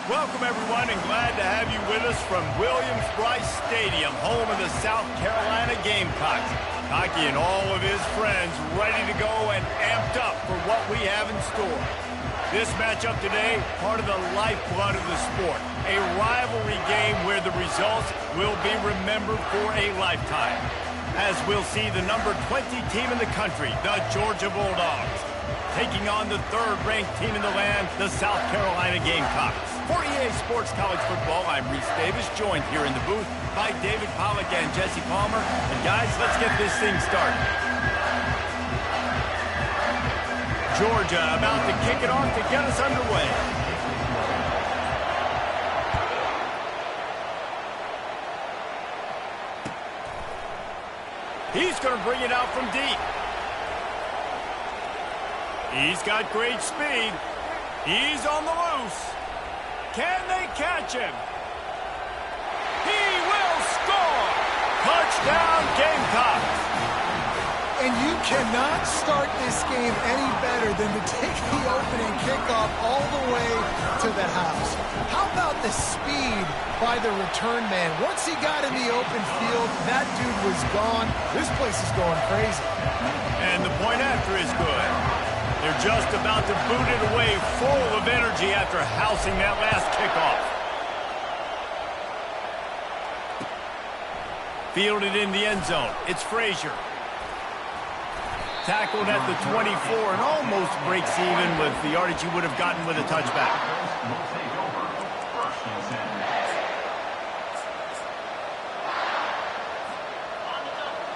Welcome, everyone, and glad to have you with us from Williams-Brice Stadium, home of the South Carolina Gamecocks. Cocky and all of his friends ready to go and amped up for what we have in store. This matchup today, part of the lifeblood of the sport. A rivalry game where the results will be remembered for a lifetime. As we'll see the number 20 team in the country, the Georgia Bulldogs, taking on the third-ranked team in the land, the South Carolina Gamecocks. For EA Sports College Football, I'm Reese Davis, joined here in the booth by David Pollack and Jesse Palmer. And guys, let's get this thing started. Georgia about to kick it off to get us underway. He's going to bring it out from deep. He's got great speed. He's on the loose. Can they catch him? He will score! Touchdown, Gamecocks! And you cannot start this game any better than to take the opening kickoff all the way to the house. How about the speed by the return man? Once he got in the open field, that dude was gone. This place is going crazy. And the point after is good. They're just about to boot it away, full of energy after housing that last kickoff. Fielded in the end zone. It's Frazier. Tackled at the 24 and almost breaks even with the yardage he would have gotten with a touchback.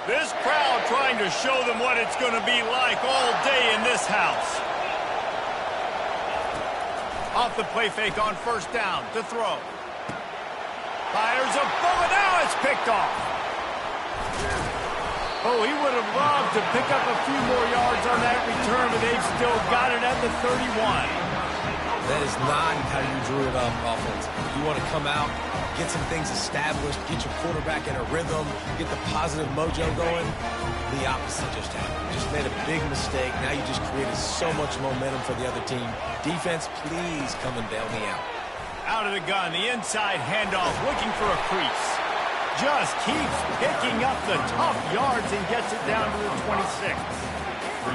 This crowd trying to show them what it's going to be like all day in this house. Off the play fake on first down to throw. Fires a bullet. Now it's picked off. Oh, he would have loved to pick up a few more yards on that return, but they've still got it at the 31. That is not how you drew it up offensively. You want to come out, get some things established, get your quarterback in a rhythm, get the positive mojo going. The opposite just happened. Just made a big mistake. Now you just created so much momentum for the other team. Defense, please come and bail me out. Out of the gun, the inside handoff, looking for a crease. Just keeps picking up the tough yards and gets it down to the 26.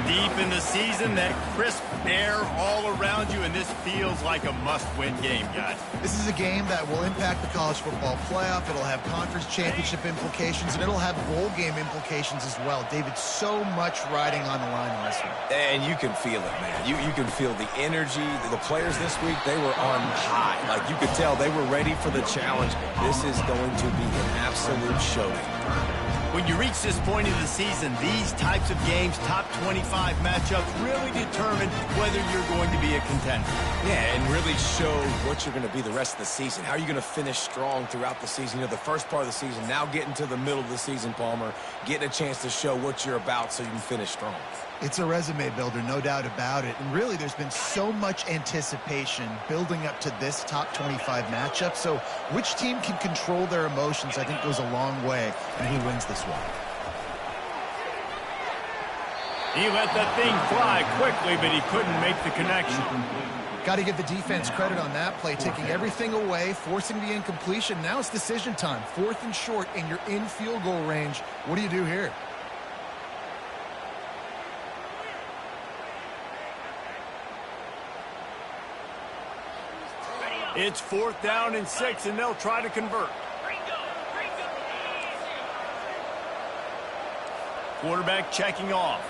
Deep in the season, that crisp air all around you, and this feels like a must-win game, guys. This is a game that will impact the college football playoff. It'll have conference championship implications, and it'll have bowl game implications as well. David, so much riding on the line in this one. And you can feel it, man. You can feel the energy. The players this week, they were on high. Like, you could tell they were ready for the challenge. This is going to be an absolute showdown. When you reach this point in the season, these types of games, top 25 matchups, really determine whether you're going to be a contender. Yeah, and really show what you're going to be the rest of the season. How are you going to finish strong throughout the season? You know, the first part of the season, now getting to the middle of the season, Palmer, getting a chance to show what you're about so you can finish strong. It's a resume builder, no doubt about it. And really, there's been so much anticipation building up to this top 25 matchup. So which team can control their emotions, I think, goes a long way in who wins this one. He let that thing fly quickly, but he couldn't make the connection. Got to give the defense credit on that play, taking everything away, forcing the incompletion. Now it's decision time. 4th and short, and you're in field goal range. What do you do here? It's 4th down and 6, and they'll try to convert. Quarterback checking off.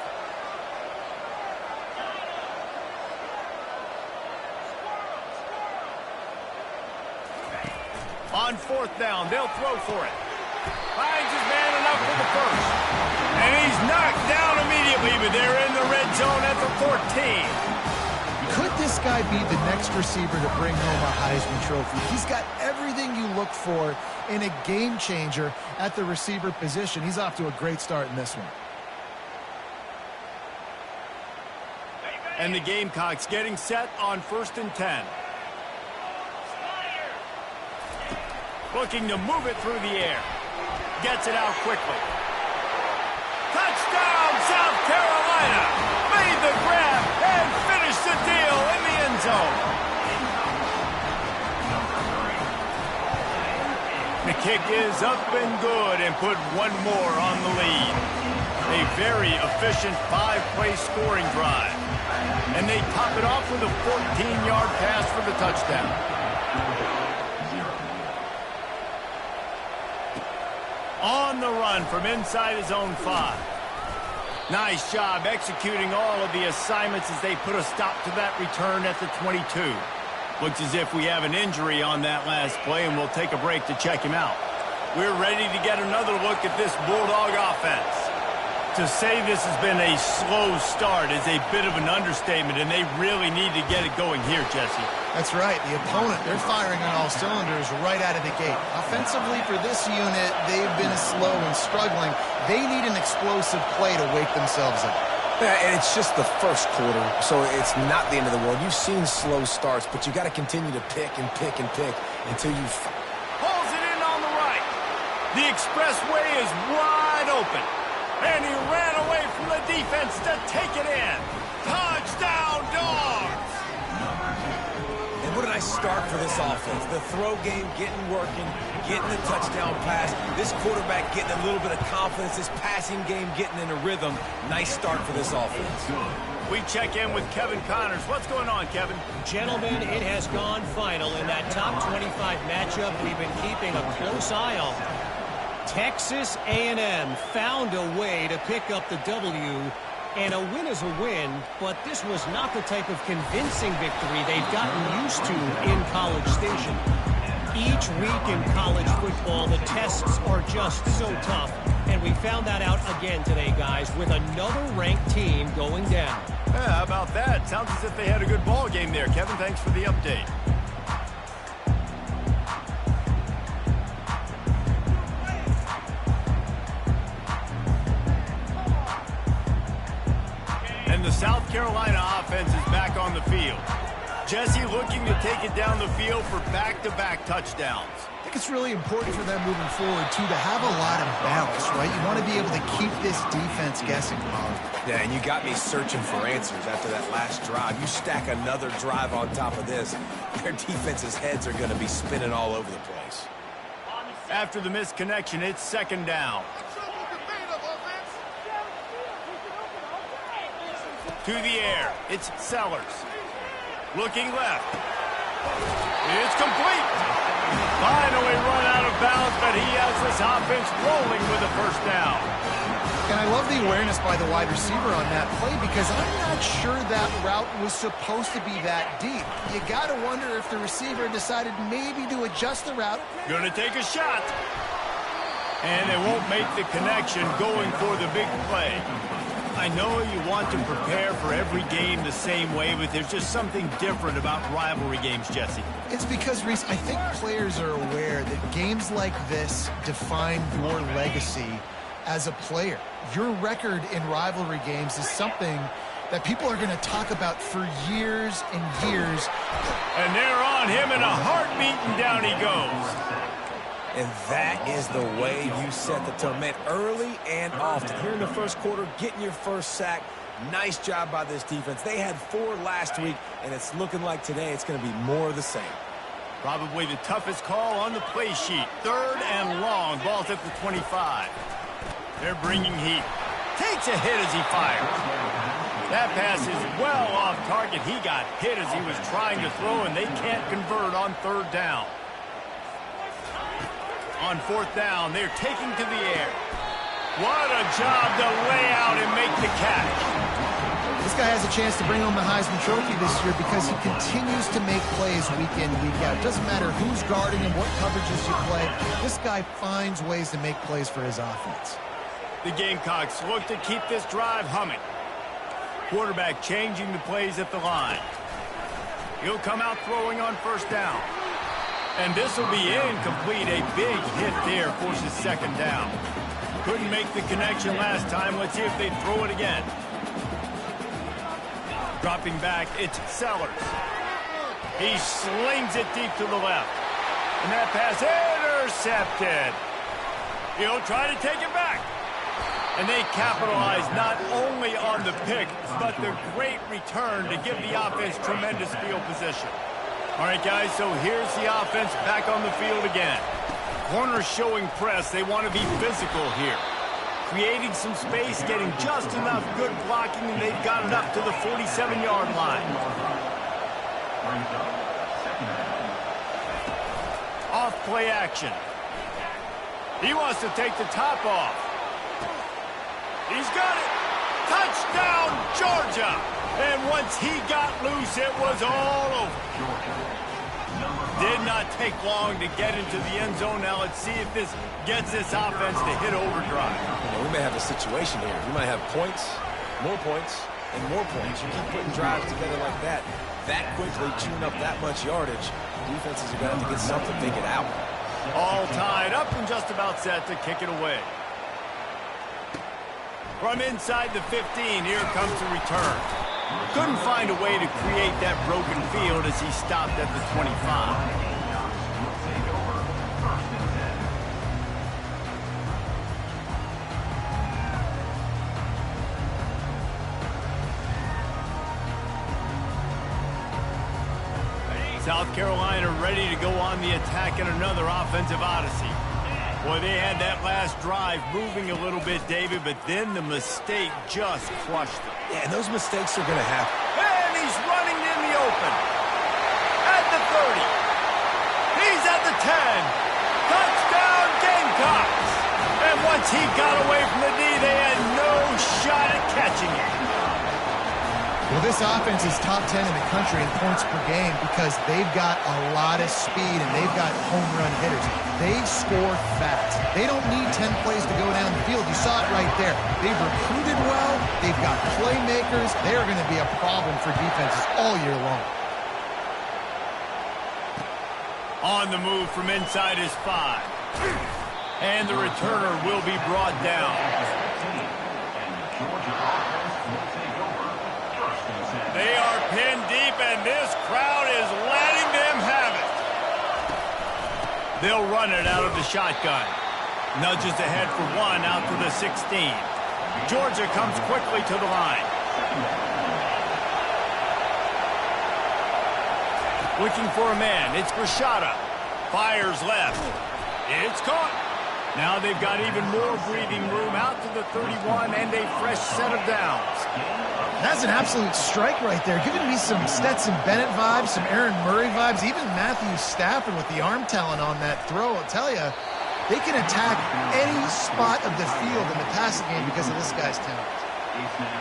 On 4th down, they'll throw for it. Finds his man enough for the first. And he's knocked down immediately, but they're in the red zone at the 14. Could this guy be the next receiver to bring home a Heisman Trophy? He's got everything you look for in a game changer at the receiver position. He's off to a great start in this one. And the Gamecocks getting set on 1st and 10. Looking to move it through the air. Gets it out quickly. Touchdown, South Carolina! Made the grab and finished the deal in the end zone. kick is up and good and put one more on the lead. A very efficient 5-play scoring drive. And they top it off with a 14-yard pass for the touchdown. On the run from inside his own 5. Nice job executing all of the assignments as they put a stop to that return at the 22. Looks as if we have an injury on that last play, and we'll take a break to check him out. We're ready to get another look at this Bulldog offense. To say this has been a slow start is a bit of an understatement, and they really need to get it going here, Jesse. That's right. The opponent, they're firing on all cylinders right out of the gate. Offensively for this unit, they've been slow and struggling. They need an explosive play to wake themselves up. Yeah, and it's just the first quarter, so it's not the end of the world. You've seen slow starts, but you got to continue to pick and pick and pick until you... Pulls it in on the right. The expressway is wide open. And he ran away from the defense to take it in. Touchdown, Dogs! And what a nice start for this offense. The throw game getting working, getting the touchdown pass. This quarterback getting a little bit of confidence. This passing game getting in a rhythm. Nice start for this offense. We check in with Kevin Connors. What's going on, Kevin? Gentlemen, it has gone final in that top 25 matchup we've been keeping a close eye on. Texas A&M found a way to pick up the W, and a win is a win, but this was not the type of convincing victory they've gotten used to in College Station. Each week in college football, the tests are just so tough, and we found that out again today, guys, with another ranked team going down. Yeah, how about that? Sounds as if they had a good ball game there. Kevin, thanks for the update. And the South Carolina offense is back on the field. Jesse looking to take it down the field for back-to-back touchdowns. I think it's really important for them moving forward, too, to have a lot of balance, right? You want to be able to keep this defense guessing. Yeah, and you got me searching for answers after that last drive. You stack another drive on top of this, their defense's heads are going to be spinning all over the place. After the missed connection, it's second down. To the air, it's Sellers. Looking left. It's complete. Finally run out of bounds, but he has this offense rolling with a first down. And I love the awareness by the wide receiver on that play because I'm not sure that route was supposed to be that deep. You got to wonder if the receiver decided maybe to adjust the route. Gonna take a shot. And they won't make the connection going for the big play. I know you want to prepare for every game the same way, but there's just something different about rivalry games, Jesse. It's because, Reese, I think players are aware that games like this define your legacy as a player. Your record in rivalry games is something that people are going to talk about for years and years. And they're on him in a heartbeat, and down he goes. And that is the way you set the tone. Man, early and often. Here in the first quarter, getting your first sack. Nice job by this defense. They had 4 last week, and it's looking like today it's going to be more of the same. Probably the toughest call on the play sheet. Third and long. Ball's at the 25. They're bringing heat. Takes a hit as he fires. That pass is well off target. He got hit as he was trying to throw, and they can't convert on third down. On fourth down, they're taking to the air. What a job to lay out and make the catch. This guy has a chance to bring home the Heisman Trophy this year because he continues to make plays week in, week out. It doesn't matter who's guarding him, what coverages you play. This guy finds ways to make plays for his offense. The Gamecocks look to keep this drive humming. Quarterback changing the plays at the line. He'll come out throwing on first down. And this will be incomplete. A big hit there forces second down. Couldn't make the connection last time. Let's see if they throw it again. Dropping back, it's Sellers. He slings it deep to the left. And that pass intercepted. He'll try to take it back. And they capitalize not only on the pick, but the great return to give the offense tremendous field position. All right, guys, so here's the offense back on the field again. Corners showing press. They want to be physical here. Creating some space, getting just enough good blocking, and they've got it up to the 47-yard line. Off play action. He wants to take the top off. He's got it. Touchdown, Georgia. And once he got loose, it was all over. Did not take long to get into the end zone. Now let's see if this gets this offense to hit overdrive. Well, we may have a situation here. We might have points, and more points. You keep putting drives together like that quickly, chewing up that much yardage. Defenses are going to have to get something figured out. All tied up and just about set to kick it away. From inside the 15, here comes the return. Couldn't find a way to create that broken field as he stopped at the 25. South Carolina ready to go on the attack in another offensive odyssey. Boy, they had that last drive moving a little bit, David, but then the mistake just crushed them. Yeah, and those mistakes are going to happen. And he's running in the open. At the 30. He's at the 10. Touchdown, Gamecocks. And once he got away from the knee, they had no shot at catching him. Well, this offense is top 10 in the country in points per game because they've got a lot of speed and they've got home run hitters. They score fast. They don't need 10 plays to go down the field. You saw it right there. They've recruited well. They've got playmakers. They're going to be a problem for defenses all year long. On the move from inside his 5. And the returner will be brought down. They are pinned deep, and this crowd is letting them have it. They'll run it out of the shotgun. Nudges ahead for 1 out to the 16. Georgia comes quickly to the line. Looking for a man. It's Grishada. Fires left. It's caught. Now they've got even more breathing room out to the 31 and a fresh set of downs. That's an absolute strike right there. Giving me some Stetson Bennett vibes, some Aaron Murray vibes, even Matthew Stafford with the arm talent on that throw. I'll tell you, they can attack any spot of the field in the passing game because of this guy's talent.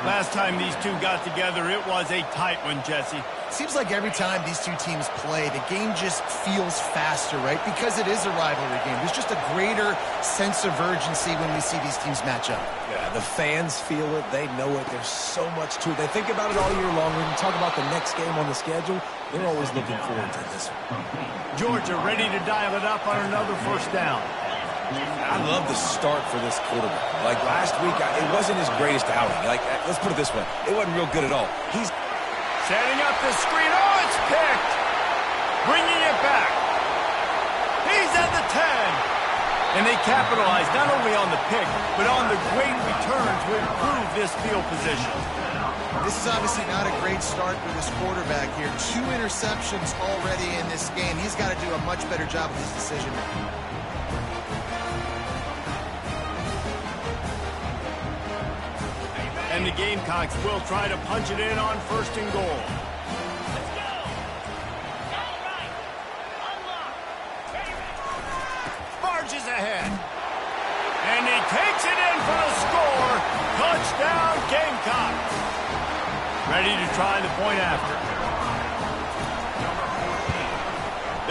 Last time these two got together, it was a tight one, Jesse. Seems like every time these two teams play, the game just feels faster, right? Because it is a rivalry game. There's just a greater sense of urgency when we see these teams match up. Yeah, the fans feel it. They know it. There's so much to it. They think about it all year long. When you talk about the next game on the schedule, they're always looking forward to this one. Georgia ready to dial it up on another first down. I love the start for this quarterback. Like last week, it wasn't his greatest outing. Like, let's put it this way. It wasn't real good at all. He's setting up the screen. Oh, it's picked. Bringing it back. He's at the 10. And they capitalize not only on the pick, but on the great return to improve this field position. This is obviously not a great start for this quarterback here. 2 interceptions already in this game. He's got to do a much better job with his decision making. And the Gamecocks will try to punch it in on 1st and goal. Barges ahead. And he takes it in for the score. Touchdown, Gamecocks. Ready to try the point after.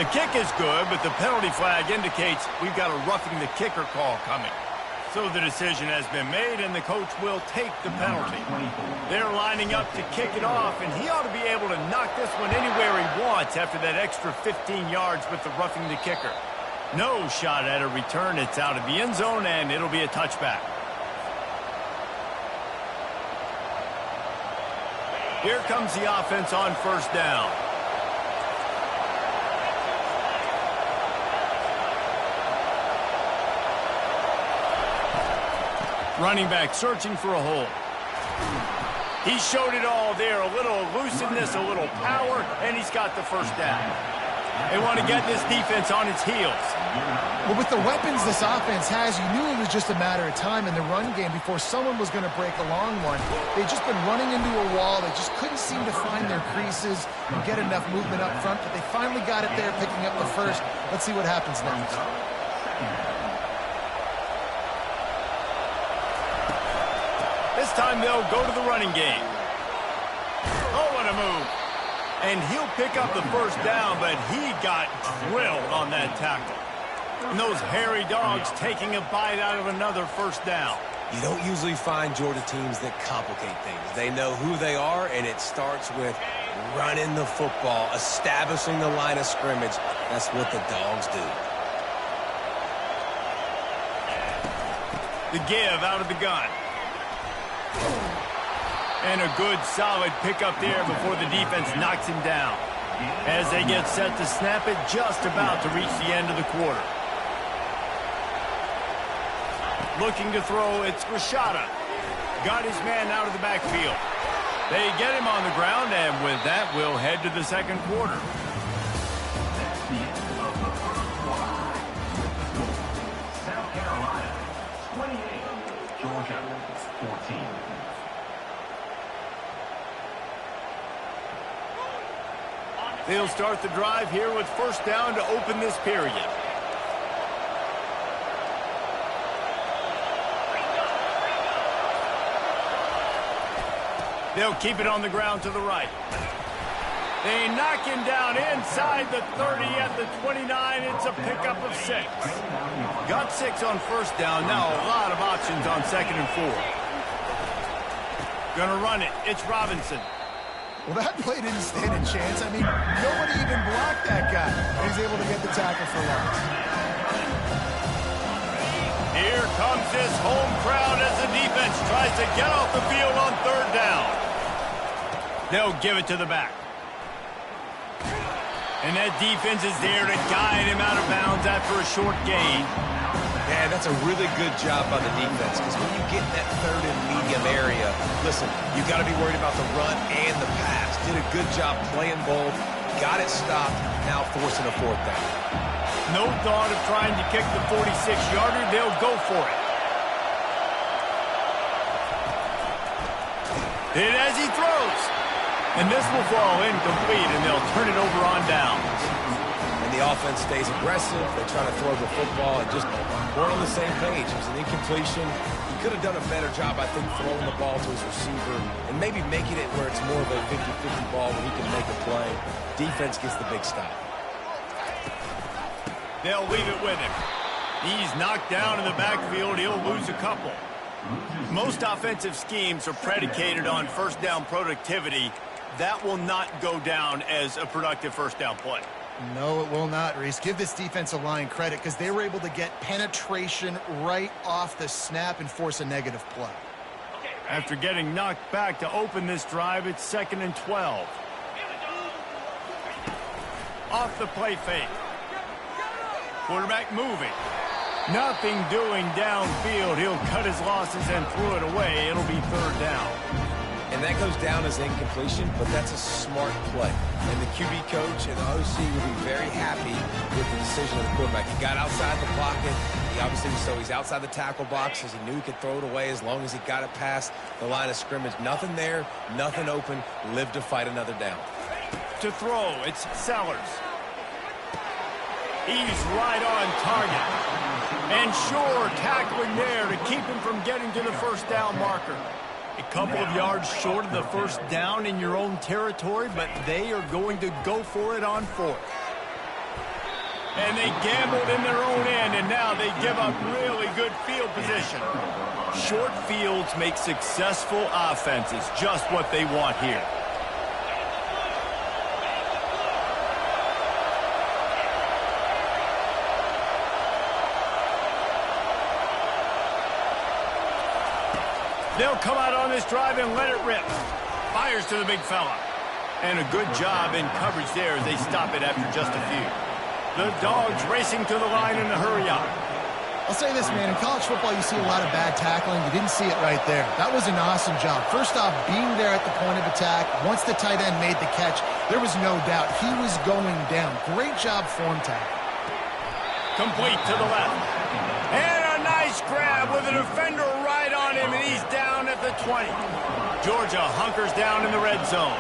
The kick is good, but the penalty flag indicates we've got a roughing the kicker call coming. So the decision has been made, and the coach will take the penalty. They're lining up to kick it off, and he ought to be able to knock this one anywhere he wants after that extra 15 yards with the roughing the kicker. No shot at a return. It's out of the end zone, and it'll be a touchback. Here comes the offense on 1st down. Running back searching for a hole. He showed it all there. A little elusiveness, a little power, and he's got the first down. They want to get this defense on its heels. Well, with the weapons this offense has, you knew it was just a matter of time in the run game before someone was going to break a long one. They've just been running into a wall. They just couldn't seem to find their creases and get enough movement up front, but they finally got it there, picking up the first. Let's see what happens next. This time they'll go to the running game. Oh, what a move. And he'll pick up the first down, but he got drilled on that tackle. And those hairy dogs taking a bite out of another first down. You don't usually find Georgia teams that complicate things. They know who they are, and it starts with running the football, establishing the line of scrimmage. That's what the dogs do. The give out of the gun. And a good, solid pickup there before the defense knocks him down. As they get set to snap it, just about to reach the end of the quarter. Looking to throw, it's Rashada. Got his man out of the backfield. They get him on the ground, and with that, we'll head to the second quarter. South Carolina, 28, Georgia, 14. They'll start the drive here with first down to open this period. They'll keep it on the ground to the right. They knock him down inside the 30 at the 29. It's a pickup of 6. Got 6 on first down. Now a lot of options on second and 4. Gonna run it. It's Robinson. Well, that play didn't stand a chance. I mean, nobody even blocked that guy. He's able to get the tackle for loss. Here comes this home crowd as the defense tries to get off the field on third down. They'll give it to the back. And that defense is there to guide him out of bounds after a short gain. Man, that's a really good job by the defense, because when you get in that third and medium area, listen, you got to be worried about the run and the pass. Did a good job playing both, got it stopped, now forcing a fourth down. No thought of trying to kick the 46-yarder. They'll go for it. Hit as he throws. And this will fall incomplete, and they'll turn it over on downs. And the offense stays aggressive. They try to throw the football and just weren't on the same page. It was an incompletion. He could have done a better job, I think, throwing the ball to his receiver and maybe making it where it's more of a 50-50 ball where he can make a play. Defense gets the big stop. They'll leave it with him. He's knocked down in the backfield. He'll lose a couple. Most offensive schemes are predicated on first down productivity. That will not go down as a productive first down play. No, it will not, Reese. Give this defensive line credit because they were able to get penetration right off the snap and force a negative play. After getting knocked back to open this drive, it's 2nd and 12. Off the play fake. Quarterback moving. Nothing doing downfield. He'll cut his losses and throw it away. It'll be third down. And that goes down as incompletion, but that's a smart play. And the QB coach and the OC will be very happy with the decision of the quarterback. He got outside the pocket. He obviously, so he's outside the tackle box as he knew he could throw it away as long as he got it past the line of scrimmage. Nothing there, nothing open. Live to fight another down. To throw, it's Sellers. He's right on target. And sure, tackling there to keep him from getting to the first down marker. A couple of yards short of the first down in your own territory, but they are going to go for it on 4th. And they gambled in their own end, and now they give up really good field position. Short fields make successful offenses, just what they want here. They'll come out on this drive and let it rip. Fires to the big fella. And a good job in coverage there as they stop it after just a few. The Dogs racing to the line in a hurry up. I'll say this, man. In college football, you see a lot of bad tackling. You didn't see it right there. That was an awesome job. First off, being there at the point of attack. Once the tight end made the catch, there was no doubt he was going down. Great job form tackle. Complete to the left. And a nice grab with a defender right on him, and he's down at the 20. Georgia hunkers down in the red zone.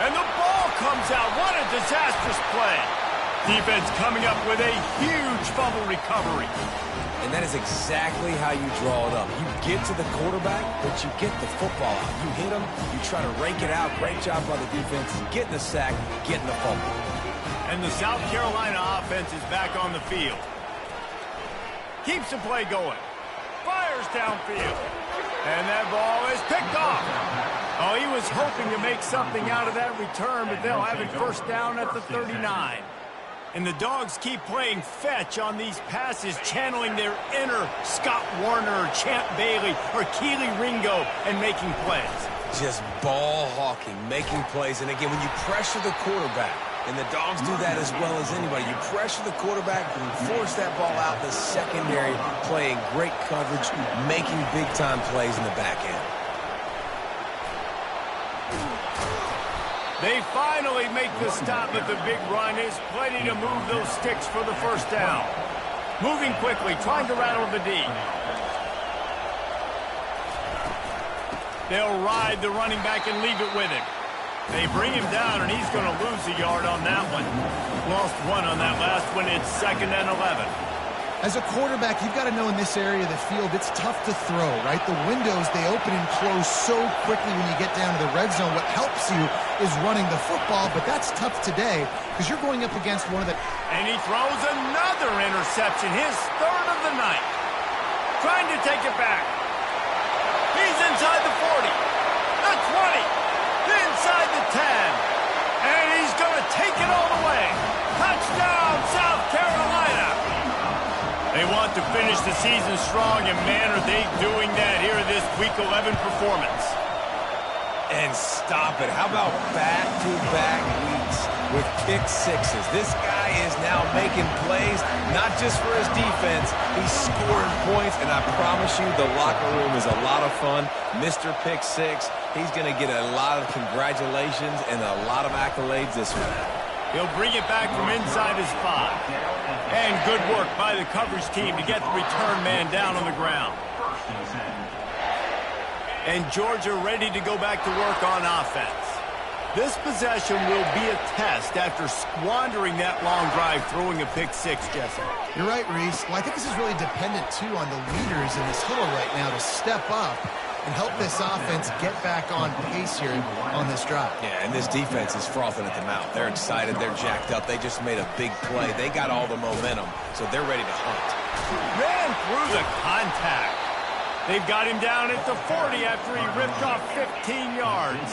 And the ball comes out. What a disastrous play. Defense coming up with a huge fumble recovery. And that is exactly how you draw it up. You get to the quarterback, but you get the football out. You hit him, you try to rake it out. Great job by the defense, getting the sack, getting the fumble. And the South Carolina offense is back on the field. Keeps the play going. Fires downfield. And that ball is picked off. Oh, he was hoping to make something out of that return, but they'll have it first down at the 39. And the Dogs keep playing fetch on these passes, channeling their inner Scott Warner, or Champ Bailey, or Keely Ringo, and making plays. Just ball hawking, making plays. And again, when you pressure the quarterback, and the Dogs do that as well as anybody, you pressure the quarterback, force that ball out in the secondary, playing great coverage, making big-time plays in the back end. They finally make the stop, but the big run is plenty to move those sticks for the first down. Moving quickly, trying to rattle the D. They'll ride the running back and leave it with him. They bring him down, and he's going to lose a yard on that one. Lost one on that last one. It's 2nd and 11. As a quarterback, you've got to know in this area of the field, it's tough to throw, right? The windows, they open and close so quickly when you get down to the red zone. What helps you is running the football, but that's tough today because you're going up against one of the... And he throws another interception, his 3rd of the night. Trying to take it back. He's inside the 40, the 20, inside the 10. And he's going to take it all the way. Touchdown, South Carolina. They want to finish the season strong, and man, are they doing that here in this Week 11 performance. And stop it. How about back-to-back weeks with pick sixes? This guy is now making plays, not just for his defense. He's scoring points, and I promise you the locker room is a lot of fun. Mr. Pick Six, he's going to get a lot of congratulations and a lot of accolades this week. He'll bring it back from inside his 5. And good work by the coverage team to get the return man down on the ground. And Georgia ready to go back to work on offense. This possession will be a test after squandering that long drive, throwing a pick 6, Jesse. You're right, Reese. Well, I think this is really dependent, too, on the leaders in this huddle right now to step up and help this offense get back on pace here on this drive. Yeah, and this defense is frothing at the mouth. They're excited. They're jacked up. They just made a big play. They got all the momentum, so they're ready to hunt. Ran through the contact. They've got him down at the 40 after he ripped off 15 yards.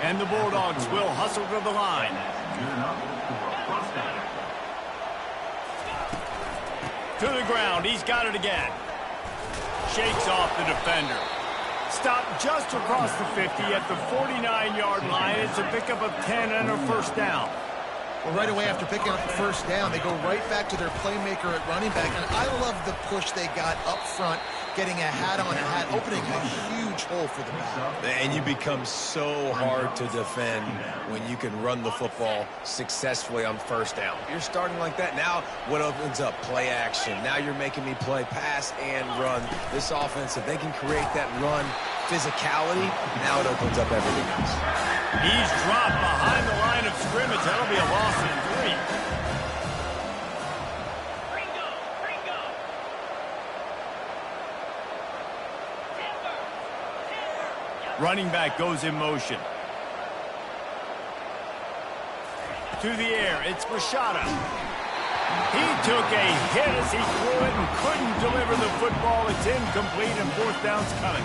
And the Bulldogs will hustle to the line. To the ground. He's got it again. Shakes off the defender. Stopped just across the 50 at the 49-yard line. It's a pickup of 10 and a first down. Well, right away after picking up the first down, they go right back to their playmaker at running back. And I love the push they got up front, getting a hat on a hat, opening a huge hole for the back. And you become so hard to defend when you can run the football successfully on first down. You're starting like that. Now what opens up? Play action. Now you're making me play pass and run. This offense, if they can create that run physicality, now it opens up everything else. He's dropped behind the line of scrimmage. That'll be a loss of 3. Running back goes in motion. To the air, it's Machado. He took a hit as he threw it and couldn't deliver the football. It's incomplete and fourth down's coming.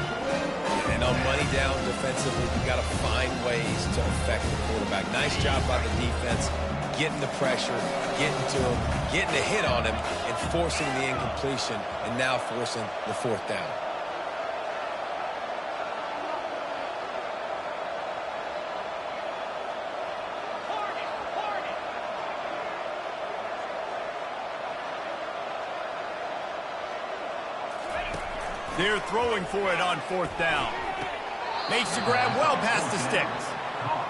And on money down defensively, you got to find ways to affect the quarterback. Nice job by the defense, getting the pressure, getting to him, getting a hit on him, and forcing the incompletion, and now forcing the fourth down. They're throwing for it on 4th down. Makes the grab well past the sticks.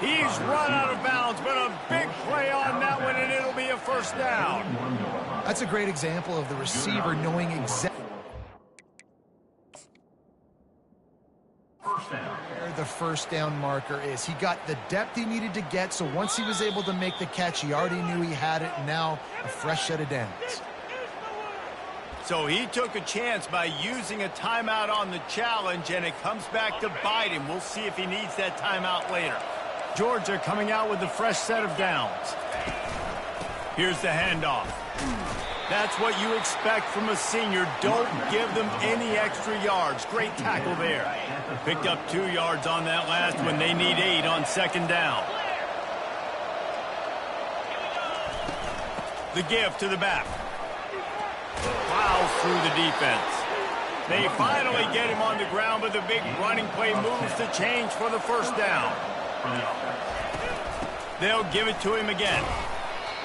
He's run out of bounds, but a big play on that one, and it'll be a 1st down. That's a great example of the receiver knowing exactly where the 1st down marker is. He got the depth he needed to get, so once he was able to make the catch, he already knew he had it, and now a fresh set of downs. So he took a chance by using a timeout on the challenge, and it comes back to bite him. We'll see if he needs that timeout later. Georgia coming out with a fresh set of downs. Here's the handoff. That's what you expect from a senior. Don't give them any extra yards. Great tackle there. Picked up 2 yards on that last one. They need 8 on 2nd down. The give to the back. Plows through the defense. They finally get him on the ground, but the big running play moves the change for the 1st down. They'll give it to him again.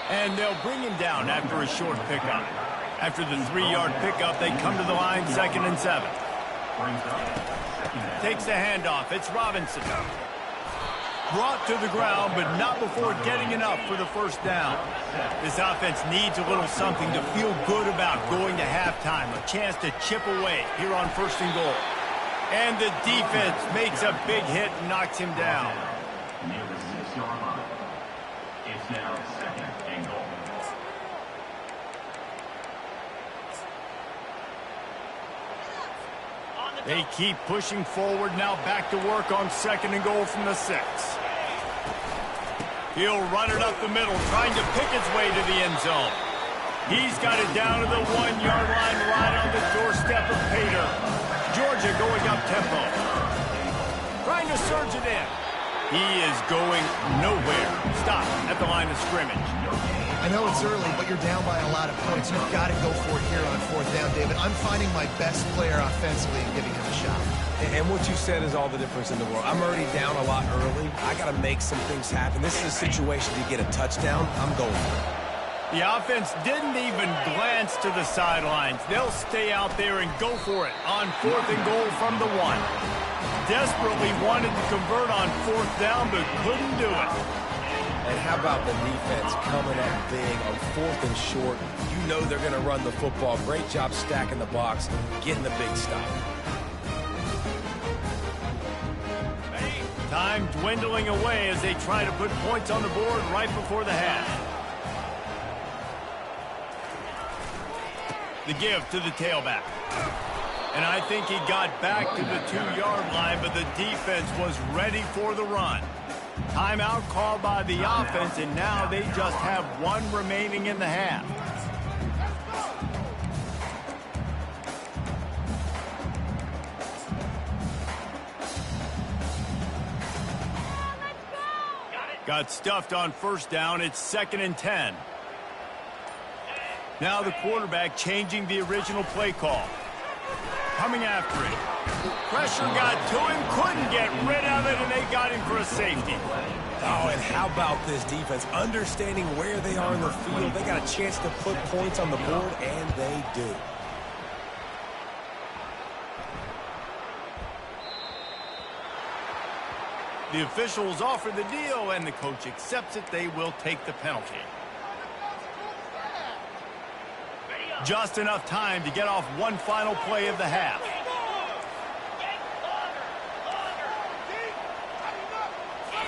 And they'll bring him down after a short pickup. After the 3-yard pickup, they come to the line 2nd and 7. Takes the handoff. It's Robinson. Brought to the ground, but not before getting enough for the 1st down. This offense needs a little something to feel good about going to halftime. A chance to chip away here on 1st and goal. And the defense makes a big hit and knocks him down. Near the 6-yard line. It's now 2nd and goal. They keep pushing forward, now back to work on 2nd and goal from the 6. He'll run it up the middle, trying to pick its way to the end zone. He's got it down to the 1-yard line, right on the doorstep of Pater. Georgia going up tempo. Trying to surge it in. He is going nowhere. Stop at the line of scrimmage. I know it's early, but you're down by a lot of points. You've got to go for it here on 4th down, David. I'm finding my best player offensively and giving him a shot. And what you said is all the difference in the world. I'm already down a lot early. I got to make some things happen. This is a situation to get a touchdown. I'm going for it. The offense didn't even glance to the sidelines. They'll stay out there and go for it on 4th and goal from the 1. Desperately wanted to convert on 4th down, but couldn't do it. And how about the defense coming up big on 4th and short? You know they're going to run the football. Great job stacking the box, getting the big stop. Time dwindling away as they try to put points on the board right before the half. The give to the tailback. And I think he got back to the 2-yard line, but the defense was ready for the run. Timeout called by the offense, and now they just have 1 remaining in the half. Got stuffed on 1st down. It's 2nd and 10. Now the quarterback changing the original play call. Coming after it. Pressure got to him, couldn't get rid of it, and they got him for a safety. Oh, and how about this defense? Understanding where they are in the field. They got a chance to put points on the board, and they do. The officials offer the deal, and the coach accepts it. They will take the penalty. Just enough time to get off one final play of the half.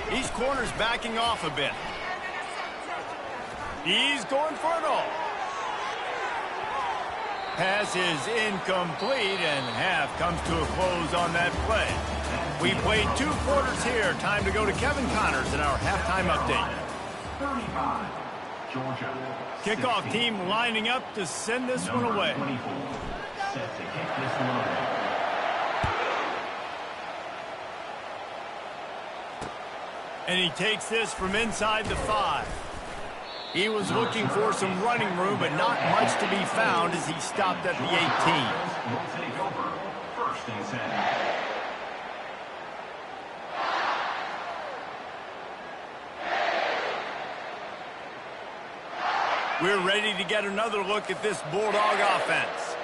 These corners backing off a bit. He's going for it all. Pass is incomplete, and half comes to a close on that play. We played 2 quarters here. Time to go to Kevin Connors in our halftime update. 35, Georgia. Kickoff team lining up to send this one away. 24, set to kick this one away. And he takes this from inside the 5. He was looking for some running room, but not much to be found as he stopped at the 18. Will take over 1st and 10. We're ready to get another look at this Bulldog offense.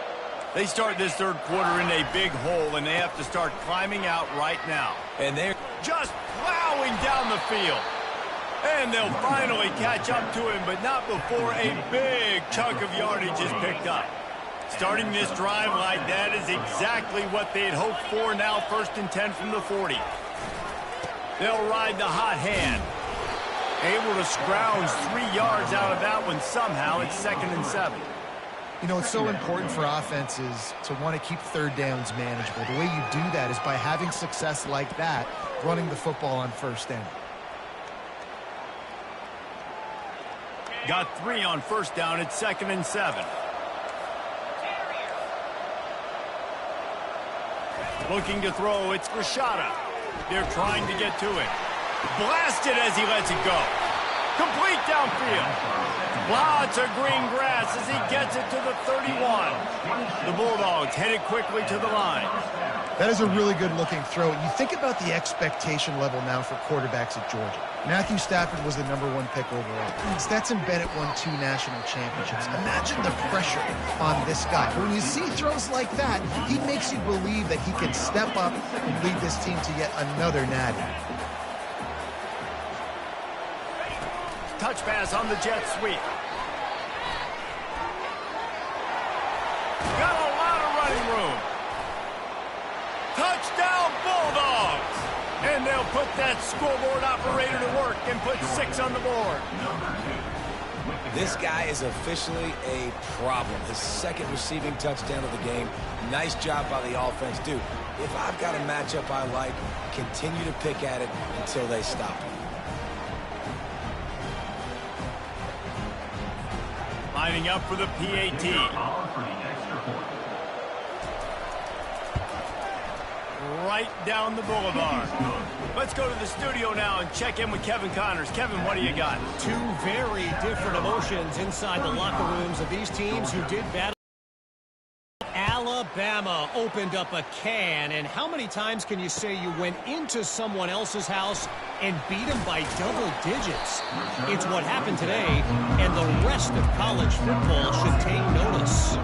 They start this third quarter in a big hole, and they have to start climbing out right now. And they're Just plowing down the field. And they'll finally catch up to him, but not before a big chunk of yardage is picked up. Starting this drive like that is exactly what they'd hoped for. Now 1st and 10 from the 40. They'll ride the hot hand. Able to scrounge 3 yards out of that one somehow. It's 2nd and 7. You know, it's so important for offenses to want to keep third downs manageable. The way you do that is by having success like that, running the football on 1st down. Got 3 on 1st down. It's 2nd and 7. Looking to throw. It's Rashada. They're trying to get to it. Blasted as he lets it go. Complete downfield. Lots of green grass as he gets it to the 31. The Bulldogs headed quickly to the line. That is a really good-looking throw. You think about the expectation level now for quarterbacks at Georgia. Matthew Stafford was the #1 pick overall. Stetson Bennett won 2 national championships. Imagine the pressure on this guy. When you see throws like that, he makes you believe that he can step up and lead this team to yet another natty. Touch pass on the jet sweep. Got a lot of running room. Touchdown Bulldogs! And they'll put that scoreboard operator to work and put 6 on the board. This guy is officially a problem. His 2nd receiving touchdown of the game. Nice job by the offense. Dude, if I've got a matchup I like, continue to pick at it until they stop him. Lining up for the PAT. Right down the boulevard. Let's go to the studio now and check in with Kevin Connors. Kevin, what do you got? 2 very different emotions inside the locker rooms of these teams who did battle. Alabama opened up a can, and how many times can you say you went into someone else's house and beat them by double digits? It's what happened today, and the rest of college football should take notice.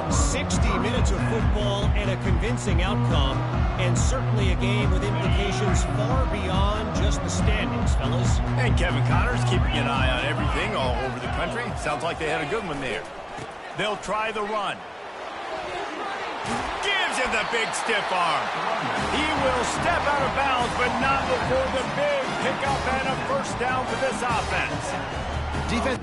60 minutes of football and a convincing outcome, and certainly a game with implications far beyond just the standings, fellas. And Kevin Connors keeping an eye on everything all over the country. Sounds like they had a good one there. They'll try the run. Gives him the big stiff arm. He will step out of bounds, but not before the big pickup and a 1st down for this offense. Defense.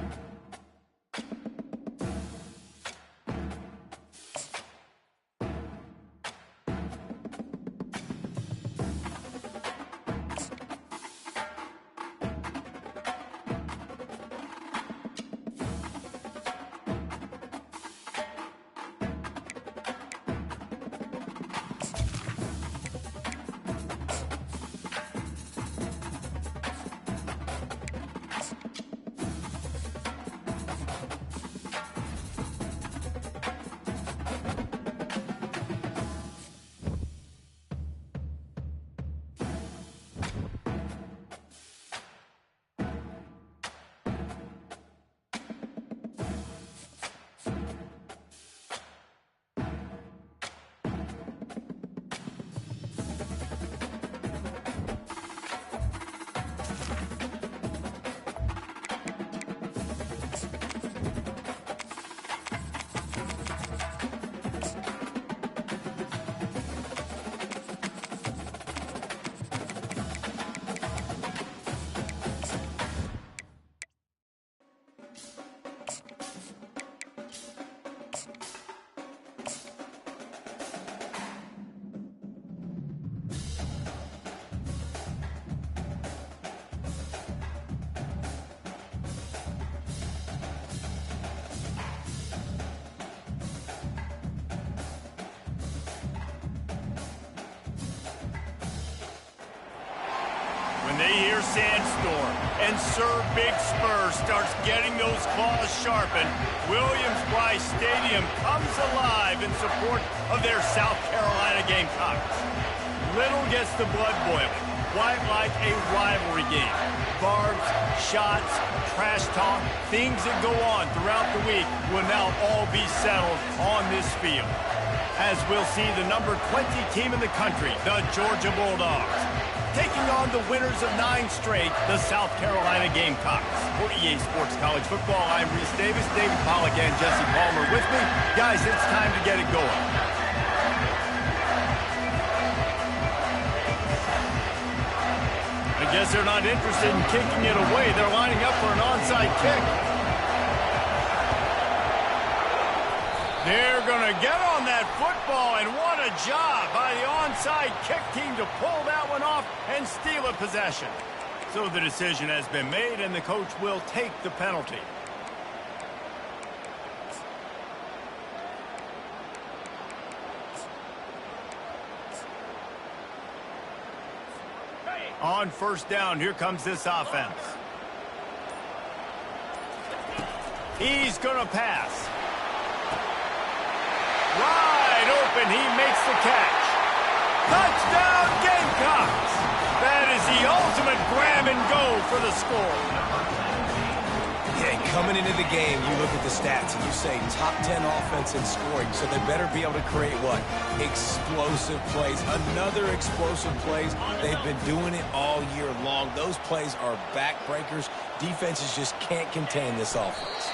When they hear Sandstorm and Sir Big Spur starts getting those claws sharpened, Williams-Brice Stadium comes alive in support of their South Carolina Gamecocks. Little gets the blood boiling, quite like a rivalry game. Barbs, shots, trash talk, things that go on throughout the week will now all be settled on this field. as we'll see the number 20 team in the country, the Georgia Bulldogs, taking on the winners of 9 straight, the South Carolina Gamecocks. For EA Sports College Football, I'm Reese Davis, David Pollack, and Jesse Palmer with me. Guys, it's time to get it going. I guess they're not interested in kicking it away. They're lining up for an onside kick. They're going to get on that football, and what a job by the onside kick team to pull that one off and steal a possession. So the decision has been made, and the coach will take the penalty. On first down, here comes this offense. He's going to pass. Wide open, he makes the catch. Touchdown, Gamecocks! That is the ultimate grab and go for the score. Yeah, coming into the game, you look at the stats and you say top 10 offense in scoring, so they better be able to create what? Explosive plays. Another explosive plays. They've been doing it all year long. Those plays are backbreakers. Defenses just can't contain this offense.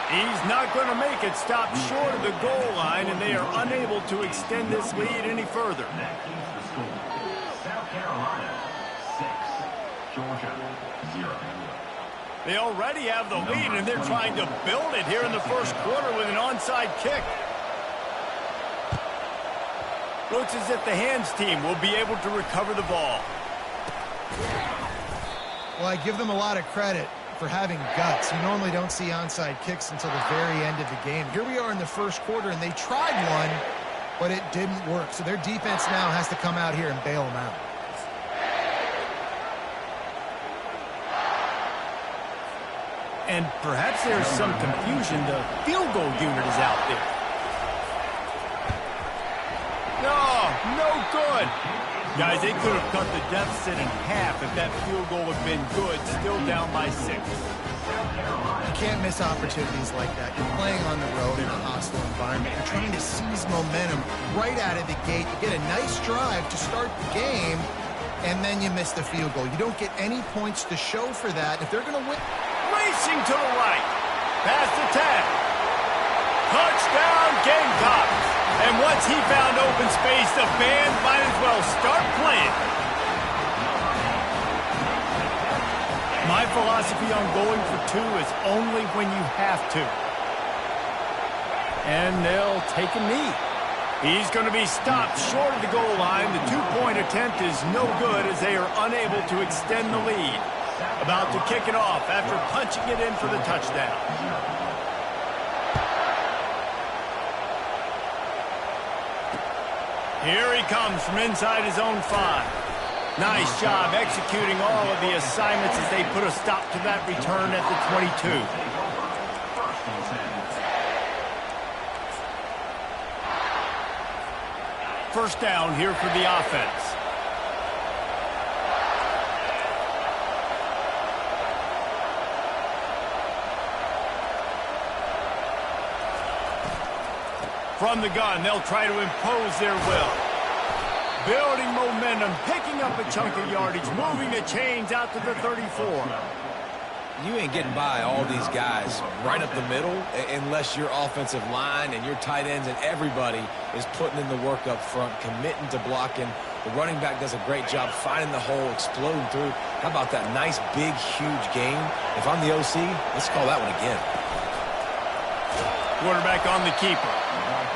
He's not going to make it. Stop short of the goal line, and they are unable to extend this lead any further. That keeps the score. South Carolina, 6. Georgia, 0. They already have the lead, and they're trying to build it here in the first quarter with an onside kick. Looks as if the hands team will be able to recover the ball. Well, I give them a lot of credit for having guts. You normally don't see onside kicks until the very end of the game. Here we are in the first quarter, and they tried one, but it didn't work. So their defense now has to come out here and bail them out. And perhaps there's some confusion. The field goal unit is out there. No good. Guys, they could have cut the deficit in half if that field goal had been good, still down by 6. You can't miss opportunities like that. You're playing on the road in a hostile environment. You're trying to seize momentum right out of the gate. You get a nice drive to start the game, and then you miss the field goal. You don't get any points to show for that. If they're going to win... Racing to the right. Past the 10. Touchdown, Gamecocks. And once he found open space, the band might as well start playing. My philosophy on going for 2 is only when you have to. And they'll take a knee. He's going to be stopped short of the goal line. The 2-point attempt is no good as they are unable to extend the lead. About to kick it off after punching it in for the touchdown. Here he comes from inside his own 5. Nice job executing all of the assignments as they put a stop to that return at the 22. First down here for the offense. From the gun, they'll try to impose their will. Building momentum, picking up a chunk of yardage, moving the chains out to the 34. You ain't getting by all these guys right up the middle unless your offensive line and your tight ends and everybody is putting in the work up front, committing to blocking. The running back does a great job finding the hole, exploding through. How about that nice, big, huge gain? If I'm the OC, let's call that one again. Quarterback on the keeper.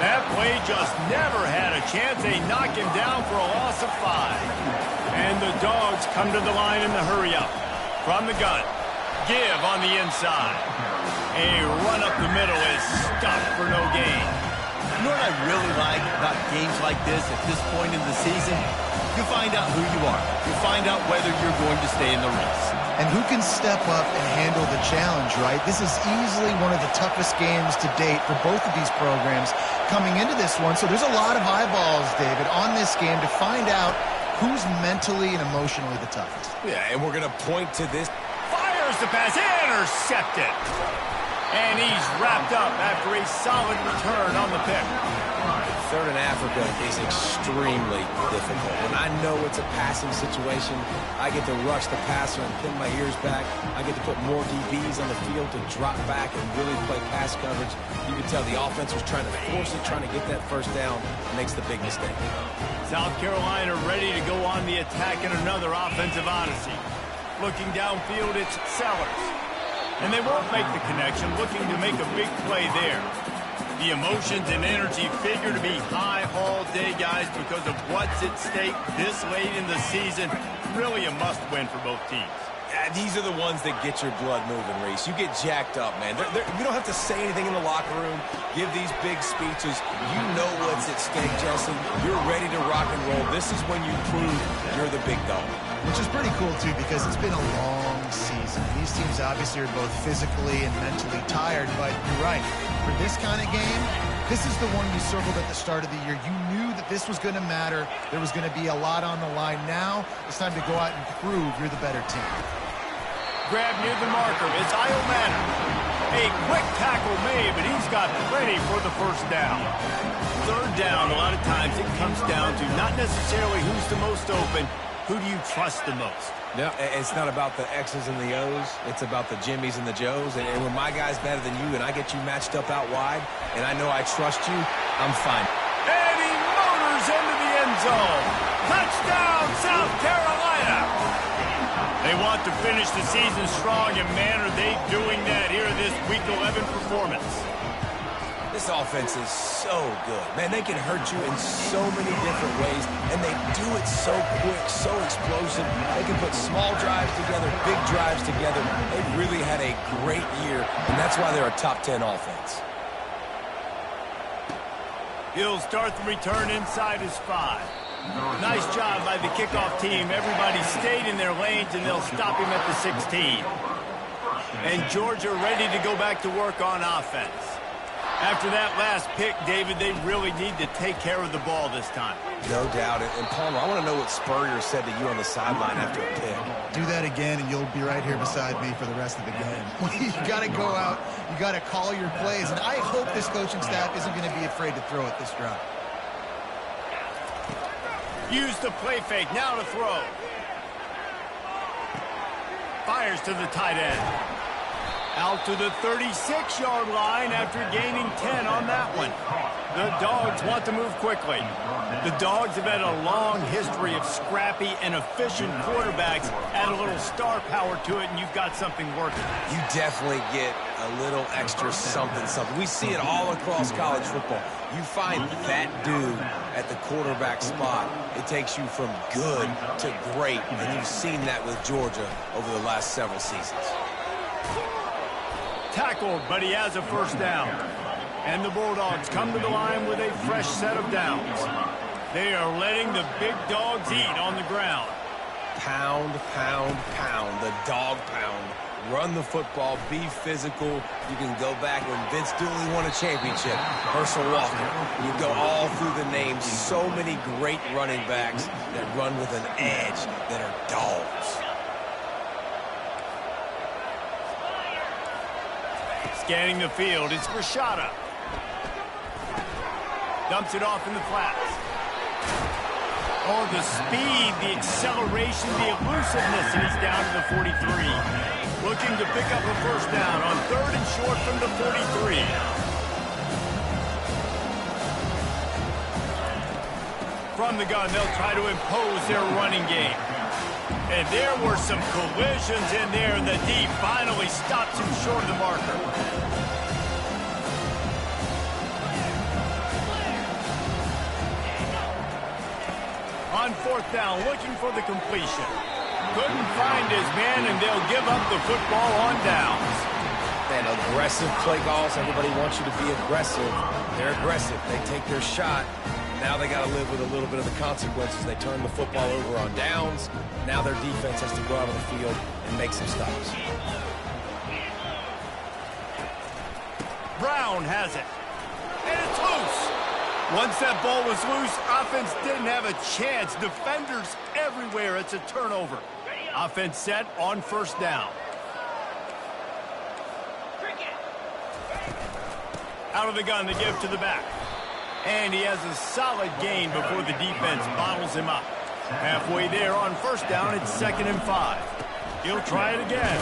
That play just never had a chance. They knock him down for a loss of 5. And the Dogs come to the line in the hurry-up. From the gun. Give on the inside. A run up the middle is stopped for no gain. You know what I really like about games like this at this point in the season? You find out who you are. You find out whether you're going to stay in the race. And who can step up and handle the challenge, right? This is easily one of the toughest games to date for both of these programs coming into this one. So there's a lot of eyeballs, David, on this game to find out who's mentally and emotionally the toughest. Yeah, and we're going to point to this. Fires the pass, intercepted. And he's wrapped up after a solid return on the pick. third in Africa is extremely difficult. When I know it's a passing situation, I get to rush the passer and pin my ears back. I get to put more DBs on the field to drop back and really play pass coverage. You can tell the offense was trying to force it, trying to get that first down, and makes the big mistake. South Carolina ready to go on the attack in another offensive odyssey. Looking downfield, it's Sellers. And they won't make the connection, looking to make a big play there. The emotions and energy figure to be high all day, guys, because of what's at stake this late in the season. Really a must-win for both teams. These are the ones that get your blood moving, Reese. You get jacked up, man. You don't have to say anything in the locker room, give these big speeches. You know what's at stake, Jesse. You're ready to rock and roll. This is when you prove you're the big dog. Which is pretty cool, too, because it's been a long season. These teams obviously are both physically and mentally tired, but you're right. For this kind of game, this is the one you circled at the start of the year. You knew that this was going to matter. There was going to be a lot on the line. Now it's time to go out and prove you're the better team. Grab near the marker. It's Iomanner. A quick tackle made, but he's got plenty for the first down. Third down, a lot of times it comes down to not necessarily who's the most open, who do you trust the most? No, it's not about the X's and the O's. It's about the Jimmys and the Joes. And when my guy's better than you and I get you matched up out wide and I know I trust you, I'm fine. And he motors into the end zone. Touchdown, South Carolina. They want to finish the season strong, and man, are they doing that here in this Week 11 performance. This offense is so good. Man, they can hurt you in so many different ways, and they do it so quick, so explosive. They can put small drives together, big drives together. They've really had a great year, and that's why they're a top 10 offense. He'll start the return inside his 5. Nice job by the kickoff team. Everybody stayed in their lanes, and they'll stop him at the 16. And Georgia ready to go back to work on offense. After that last pick, David, they really need to take care of the ball this time. No doubt. And Palmer, I want to know what Spurrier said to you on the sideline after a pick. Do that again, and you'll be right here beside me for the rest of the game. You got to go out. You got to call your plays. And I hope this coaching staff isn't going to be afraid to throw it this drive. Use the play fake. Now to throw. Fires to the tight end. Out to the 36-yard line after gaining 10 on that one. The Dogs want to move quickly. The Dogs have had a long history of scrappy and efficient quarterbacks. Add a little star power to it, and you've got something working. You definitely get a little extra something. We see it all across college football. You find that dude at the quarterback spot, it takes you from good to great, and you've seen that with Georgia over the last several seasons. Tackled, but he has a first down. And the Bulldogs come to the line with a fresh set of downs. They are letting the big dogs eat on the ground. Pound, pound, pound, the dog pound. Run the football, be physical. You can go back when Vince Dooley won a championship. Herschel Walker. You go all through the names. So many great running backs that run with an edge that are dogs. Scanning the field, it's Rashada. Dumps it off in the flats. Oh, the speed, the acceleration, the elusiveness, and he's down to the 43. Looking to pick up a first down on 3rd and short from the 43. From the gun, they'll try to impose their running game. And there were some collisions in there, and the D finally stops him short of the marker. On 4th down, looking for the completion. Couldn't find his man, and they'll give up the football on downs. Man, aggressive play calls. Everybody wants you to be aggressive. They're aggressive. They take their shot. Now they got to live with a little bit of the consequences. They turn the football over on downs. Now their defense has to go out on the field and make some stops. Brown has it. And it's loose. Once that ball was loose, offense didn't have a chance. Defenders everywhere. It's a turnover. Offense set on 1st down. Out of the gun, they give to the back. And he has a solid gain before the defense bottles him up. Halfway there on first down, it's 2nd and 5. He'll try it again.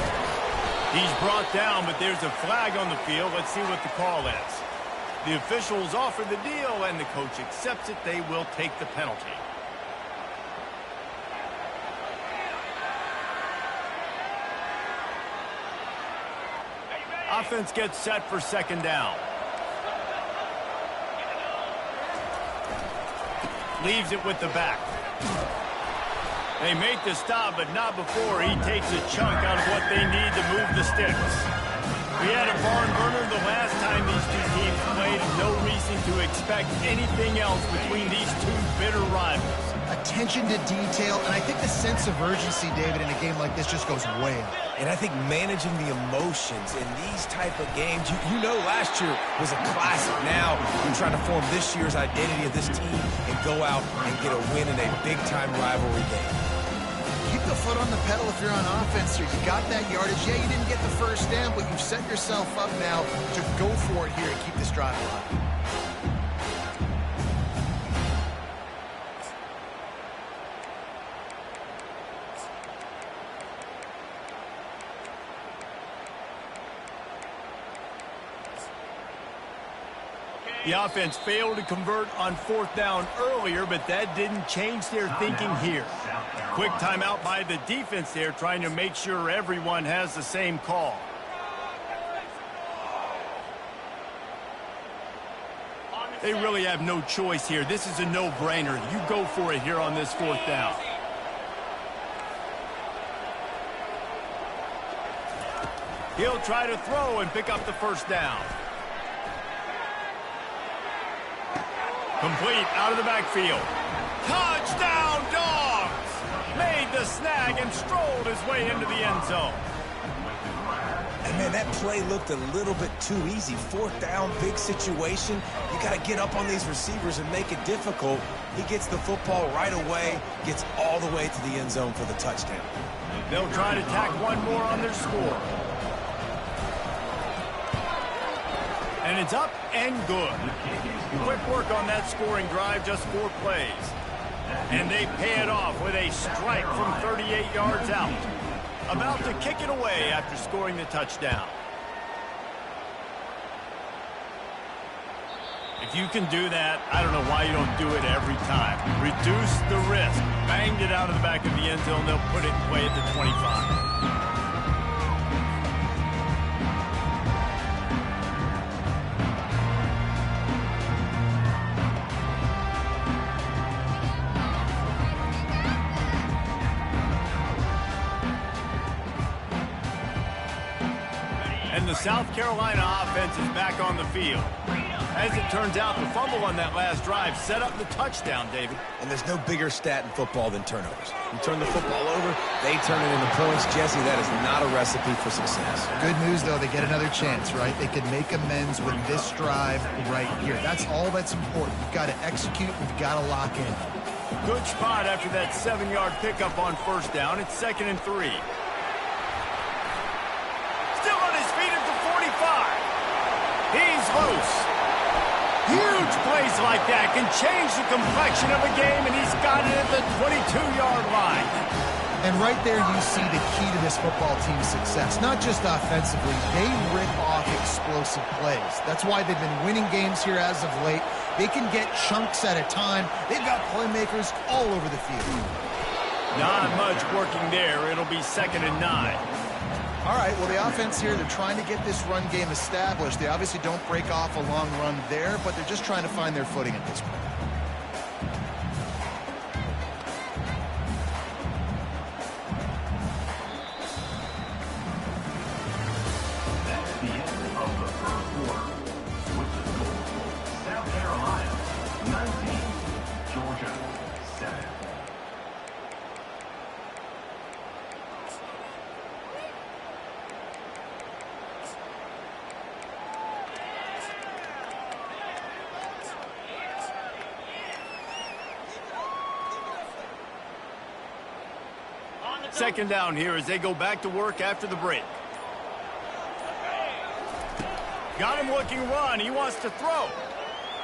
He's brought down, but there's a flag on the field. Let's see what the call is. The officials offer the deal, and the coach accepts it. They will take the penalty. Offense gets set for 2nd down. Leaves it with the back. They make the stop, but not before he takes a chunk out of what they need to move the sticks. We had a barn burner the last time these two teams played. No reason to expect anything else between these two bitter rivals. Attention to detail, and I think the sense of urgency, David, in a game like this just goes way up. And I think managing the emotions in these type of games, you know last year was a classic. Now you're trying to form this year's identity of this team and go out and get a win in a big-time rivalry game. Keep the foot on the pedal if you're on offense here. You got that yardage. Yeah, you didn't get the first down, but you've set yourself up now to go for it here and keep this drive alive. The offense failed to convert on 4th down earlier, but that didn't change their thinking here. Quick timeout by the defense there, trying to make sure everyone has the same call. They really have no choice here. This is a no-brainer. You go for it here on this 4th down. He'll try to throw and pick up the first down. Complete out of the backfield. Touchdown, Dogs! Made the snag and strolled his way into the end zone. And man, that play looked a little bit too easy. 4th down, big situation. You got to get up on these receivers and make it difficult. He gets the football right away, gets all the way to the end zone for the touchdown. They'll try to tack one more on their score. And it's up and good. Quick work on that scoring drive, just 4 plays. And they pay it off with a strike from 38 yards out. About to kick it away after scoring the touchdown. If you can do that, I don't know why you don't do it every time. Reduce the risk. Banged it out of the back of the end zone. They'll put it in play at the 25. And the South Carolina offense is back on the field. As it turns out, the fumble on that last drive set up the touchdown, David. And there's no bigger stat in football than turnovers. You turn the football over, they turn it into points. Jesse, that is not a recipe for success. Good news, though, they get another chance, right? They can make amends with this drive right here. That's all that's important. You've got to execute, and you've got to lock in. Good spot after that 7-yard pickup on first down. It's 2nd and 3. Still on his feet at the 45. He's loose. Huge plays like that can change the complexion of a game, and he's got it at the 22-yard line. And right there you see the key to this football team's success. Not just offensively, they rip off explosive plays. That's why they've been winning games here as of late. They can get chunks at a time. They've got playmakers all over the field. Not much working there. It'll be 2nd and 9. All right, well, the offense here, they're trying to get this run game established. They obviously don't break off a long run there, but they're just trying to find their footing at this point. That's the end of the first quarter. With the score, South Carolina 19, Georgia 7. Second down here as they go back to work after the break. Got him looking run. He wants to throw.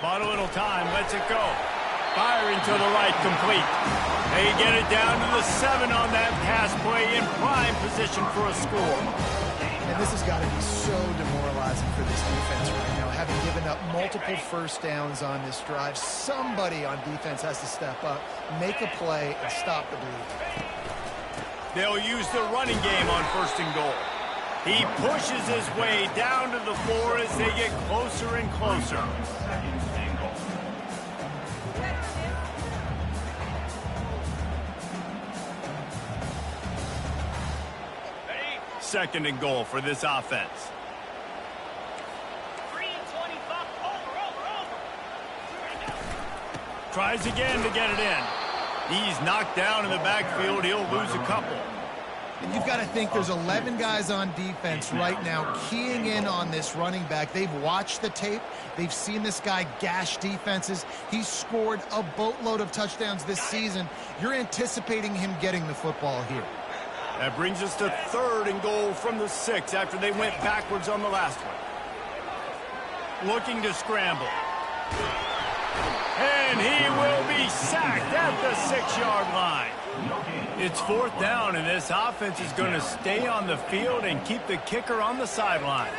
Bought a little time, lets it go. Firing to the right, complete. They get it down to the 7 on that pass play, in prime position for a score. And this has got to be so demoralizing for this defense right now, having given up multiple first downs on this drive. Somebody on defense has to step up, make a play, and stop the bleed. They'll use the running game on 1st and goal. He pushes his way down to the floor as they get closer and closer. 2nd and goal for this offense. Tries again to get it in. He's knocked down in the backfield. He'll lose a couple. And you've got to think there's 11 guys on defense right now keying in on this running back. They've watched the tape. They've seen this guy gash defenses. He's scored a boatload of touchdowns this season. You're anticipating him getting the football here. That brings us to 3rd and goal from the 6 after they went backwards on the last one. Looking to scramble. And he will be sacked at the 6-yard line. It's 4th down, and this offense is going to stay on the field and keep the kicker on the sidelines.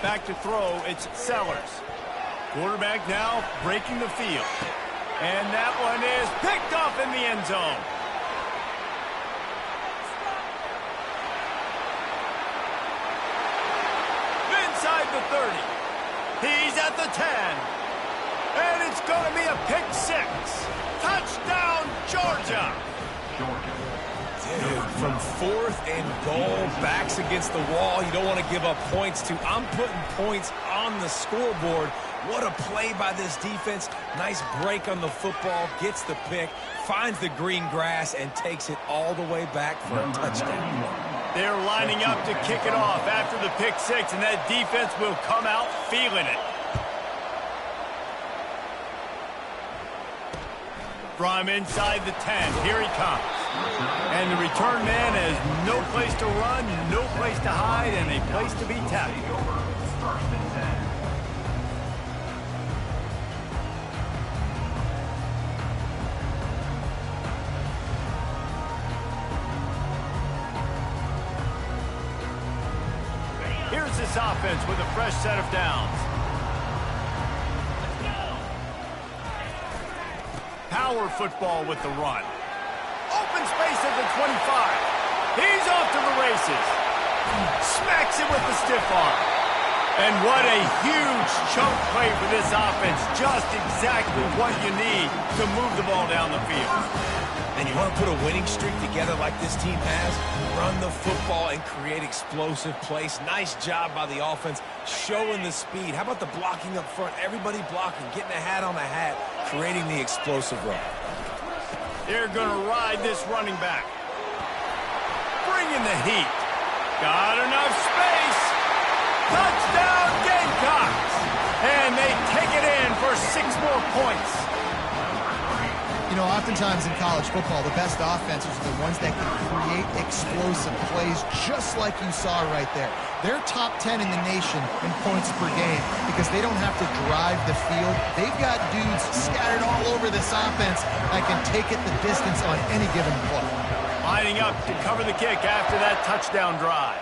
Back to throw, it's Sellers. Quarterback now breaking the field. And that one is picked off in the end zone. Inside the 30. He's at the 10. And it's going to be a pick 6. Touchdown, Georgia. Dude, from 4th and goal, backs against the wall. You don't want to give up points to. I'm putting points on the scoreboard. What a play by this defense. Nice break on the football, gets the pick, finds the green grass, and takes it all the way back for a touchdown. They're lining up to kick it off after the pick 6, and that defense will come out feeling it. From inside the 10, here he comes. And the return man has no place to run, no place to hide, and a place to be tackled. Here's this offense with a fresh set of downs. Power football with the run. Open space at the 25. He's off to the races. Smacks it with the stiff arm. And what a huge chunk play for this offense. Just exactly what you need to move the ball down the field. And you want to put a winning streak together like this team has? Run the football and create explosive plays. Nice job by the offense, showing the speed. How about the blocking up front? Everybody blocking, getting a hat on a hat, creating the explosive run. They're going to ride this running back. Bringing the heat. Got enough space. Touchdown, Gamecocks. And they take it in for 6 more points. You know, oftentimes in college football, the best offenses are the ones that can create explosive plays, just like you saw right there. They're top 10 in the nation in points per game because they don't have to drive the field. They've got dudes scattered all over this offense that can take it the distance on any given play. Lining up to cover the kick after that touchdown drive.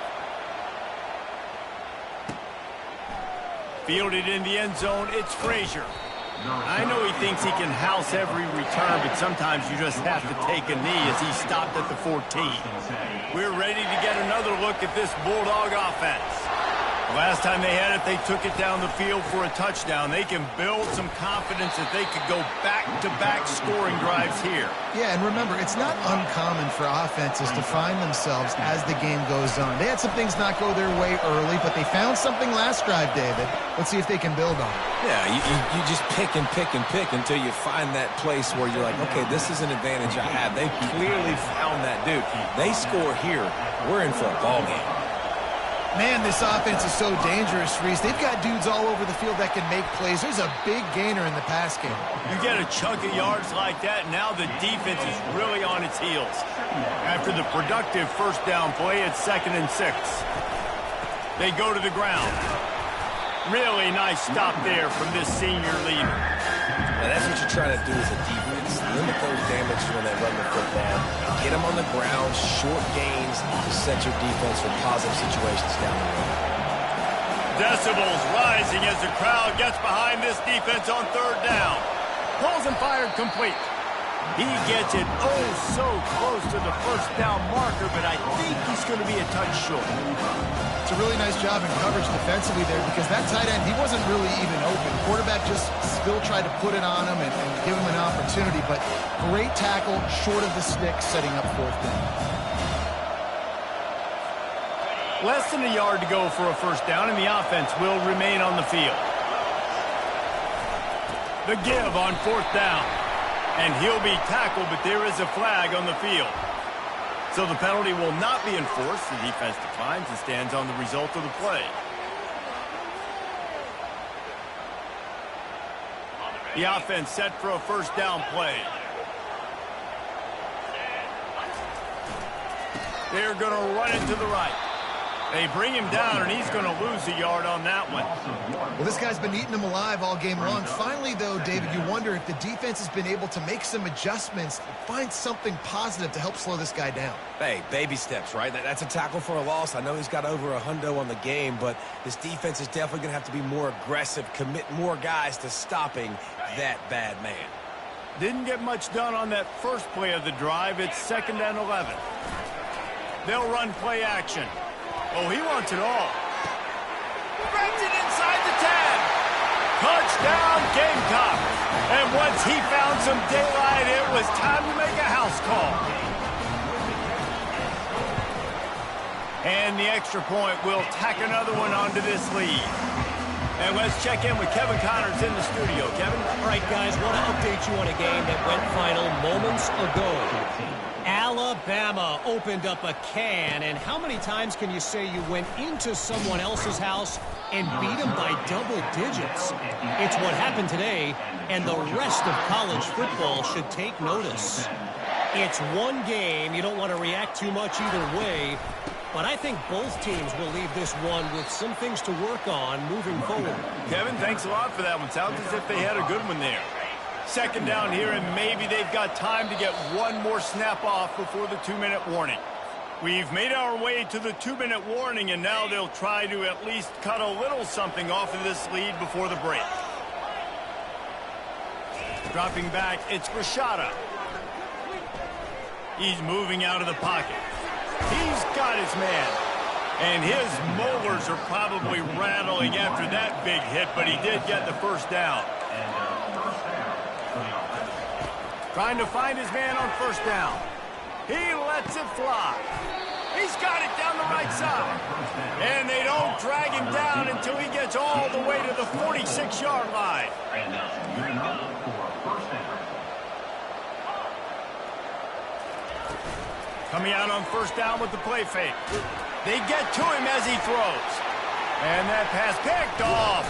Fielded in the end zone, it's Frazier. I know he thinks he can house every return, but sometimes you just have to take a knee as he stopped at the 14. We're ready to get another look at this Bulldog offense. Last time they had it, they took it down the field for a touchdown. They can build some confidence that they could go back-to-back scoring drives here. Yeah, and remember, it's not uncommon for offenses to find themselves as the game goes on. They had some things not go their way early, but they found something last drive, David. Let's see if they can build on it. Yeah, you just pick and pick and pick until you find that place where you're like, okay, this is an advantage I have. They clearly found that dude. They score here, we're in for a ball game. Man, this offense is so dangerous, Reese. They've got dudes all over the field that can make plays. There's a big gainer in the pass game. You get a chunk of yards like that, now the defense is really on its heels. After the productive first down play, it's 2nd and 6. They go to the ground. Really nice stop there from this senior leader. Now that's what you're trying to do as a defense. Limit those damages when they run the football. Get them on the ground, short gains to set your defense for positive situations down the road. Decibels rising as the crowd gets behind this defense on third down. Pulls and fired complete. He gets it oh so close to the first down marker, but I think he's going to be a touch short. It's a really nice job in coverage defensively there because that tight end, he wasn't really even open. Quarterback just still tried to put it on him and give him an opportunity, but great tackle short of the stick setting up fourth down. Less than a yard to go for a first down, and the offense will remain on the field. The give on fourth down. And he'll be tackled, but there is a flag on the field. So the penalty will not be enforced. The defense declines and stands on the result of the play. The offense set for a first down play. They're going to run it to the right. They bring him down, and he's going to lose a yard on that one. Well, this guy's been eating them alive all game long. Finally, though, David, you wonder if the defense has been able to make some adjustments, find something positive to help slow this guy down. Hey, baby steps, right? That's a tackle for a loss. I know he's got over $100 on the game, but this defense is definitely going to have to be more aggressive, commit more guys to stopping that bad man. Didn't get much done on that first play of the drive. It's 2nd and 11. They'll run play action. Oh, he wants it all. Grabs it inside the 10. Touchdown, Gamecock. And once he found some daylight, it was time to make a house call. And the extra point will tack another one onto this lead. And let's check in with Kevin Connors in the studio. Kevin? All right, guys, want to update you on a game that went final moments ago. Alabama opened up a can, and how many times can you say you went into someone else's house and beat them by double digits? It's what happened today, and the rest of college football should take notice. It's one game. You don't want to react too much either way, but I think both teams will leave this one with some things to work on moving forward. Kevin, thanks a lot for that one. Sounds as if they had a good one there. 2nd down here, and maybe they've got time to get one more snap off before the 2-minute warning. We've made our way to the 2-minute warning, and now they'll try to at least cut a little something off of this lead before the break. Dropping back, it's Rashada. He's moving out of the pocket. He's got his man. And his molars are probably rattling after that big hit, but he did get the first down. Trying to find his man on first down. He lets it fly. He's got it down the right side. And they don't drag him down until he gets all the way to the 46-yard line. Coming out on first down with the play fake. They get to him as he throws. And that pass picked off.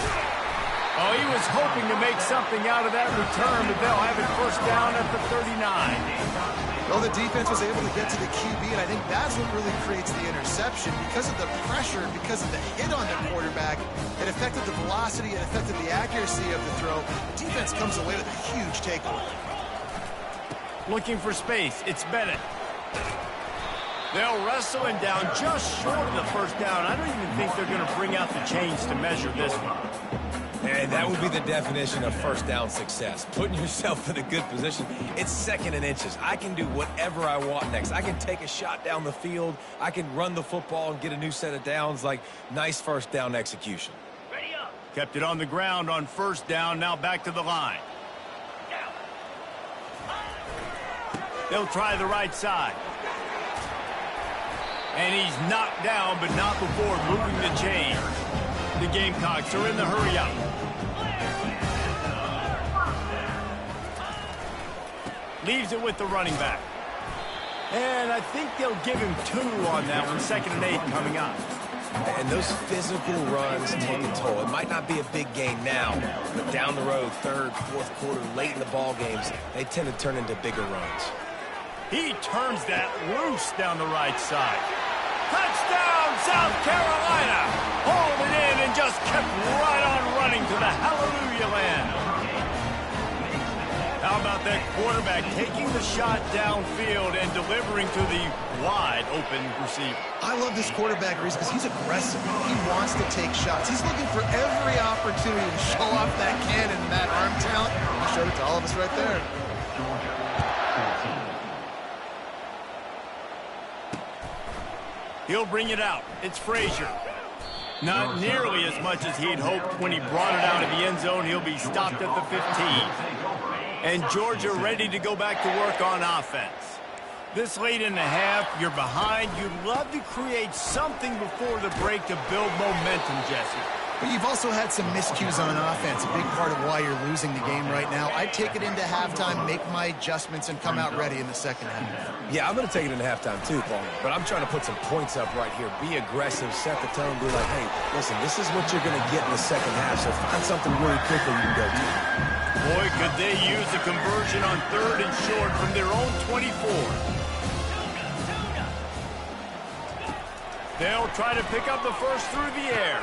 Oh, he was hoping to make something out of that return, but they'll have it first down at the 39. Well, the defense was able to get to the QB, and I think that's what really creates the interception. Because of the pressure, because of the hit on the quarterback, it affected the velocity, it affected the accuracy of the throw. The defense comes away with a huge takeaway. Looking for space, it's Bennett. They'll wrestle him down just short of the first down. I don't even think they're going to bring out the chains to measure this one. And that would be the definition of first down success. Putting yourself in a good position. It's 2nd and inches. I can do whatever I want next. I can take a shot down the field. I can run the football and get a new set of downs. Like, nice first down execution. Ready up. Kept it on the ground on first down. Now back to the line. They'll try the right side. And he's knocked down, but not before moving the chain. The Gamecocks are in the hurry up. Leaves it with the running back. And I think they'll give him 2 on that one. 2nd and 8 coming up. And those physical runs take a toll. It might not be a big gain now, but down the road, 3rd, 4th quarter, late in the ball games, they tend to turn into bigger runs. He turns that loose down the right side. Touchdown, South Carolina! Hauled it in and just kept right on running to the hallelujah land. How about that quarterback taking the shot downfield and delivering to the wide-open receiver? I love this quarterback, Reese, because he's aggressive. He wants to take shots. He's looking for every opportunity to show off that cannon and that arm talent. He showed it to all of us right there. He'll bring it out. It's Frazier. Not nearly as much as he'd hoped when he brought it out of the end zone. He'll be stopped at the 15. And Georgia ready to go back to work on offense. This late in the half, you're behind. You'd love to create something before the break to build momentum, Jesse. But you've also had some miscues on offense, a big part of why you're losing the game right now. I'd take it into halftime, make my adjustments, and come out ready in the second half. Yeah, I'm going to take it into halftime too, Paul. But I'm trying to put some points up right here. Be aggressive, set the tone, be like, hey, listen, this is what you're going to get in the second half, so find something really quickly you can go to. Boy, could they use a conversion on 3rd and short from their own 24. They'll try to pick up the first through the air.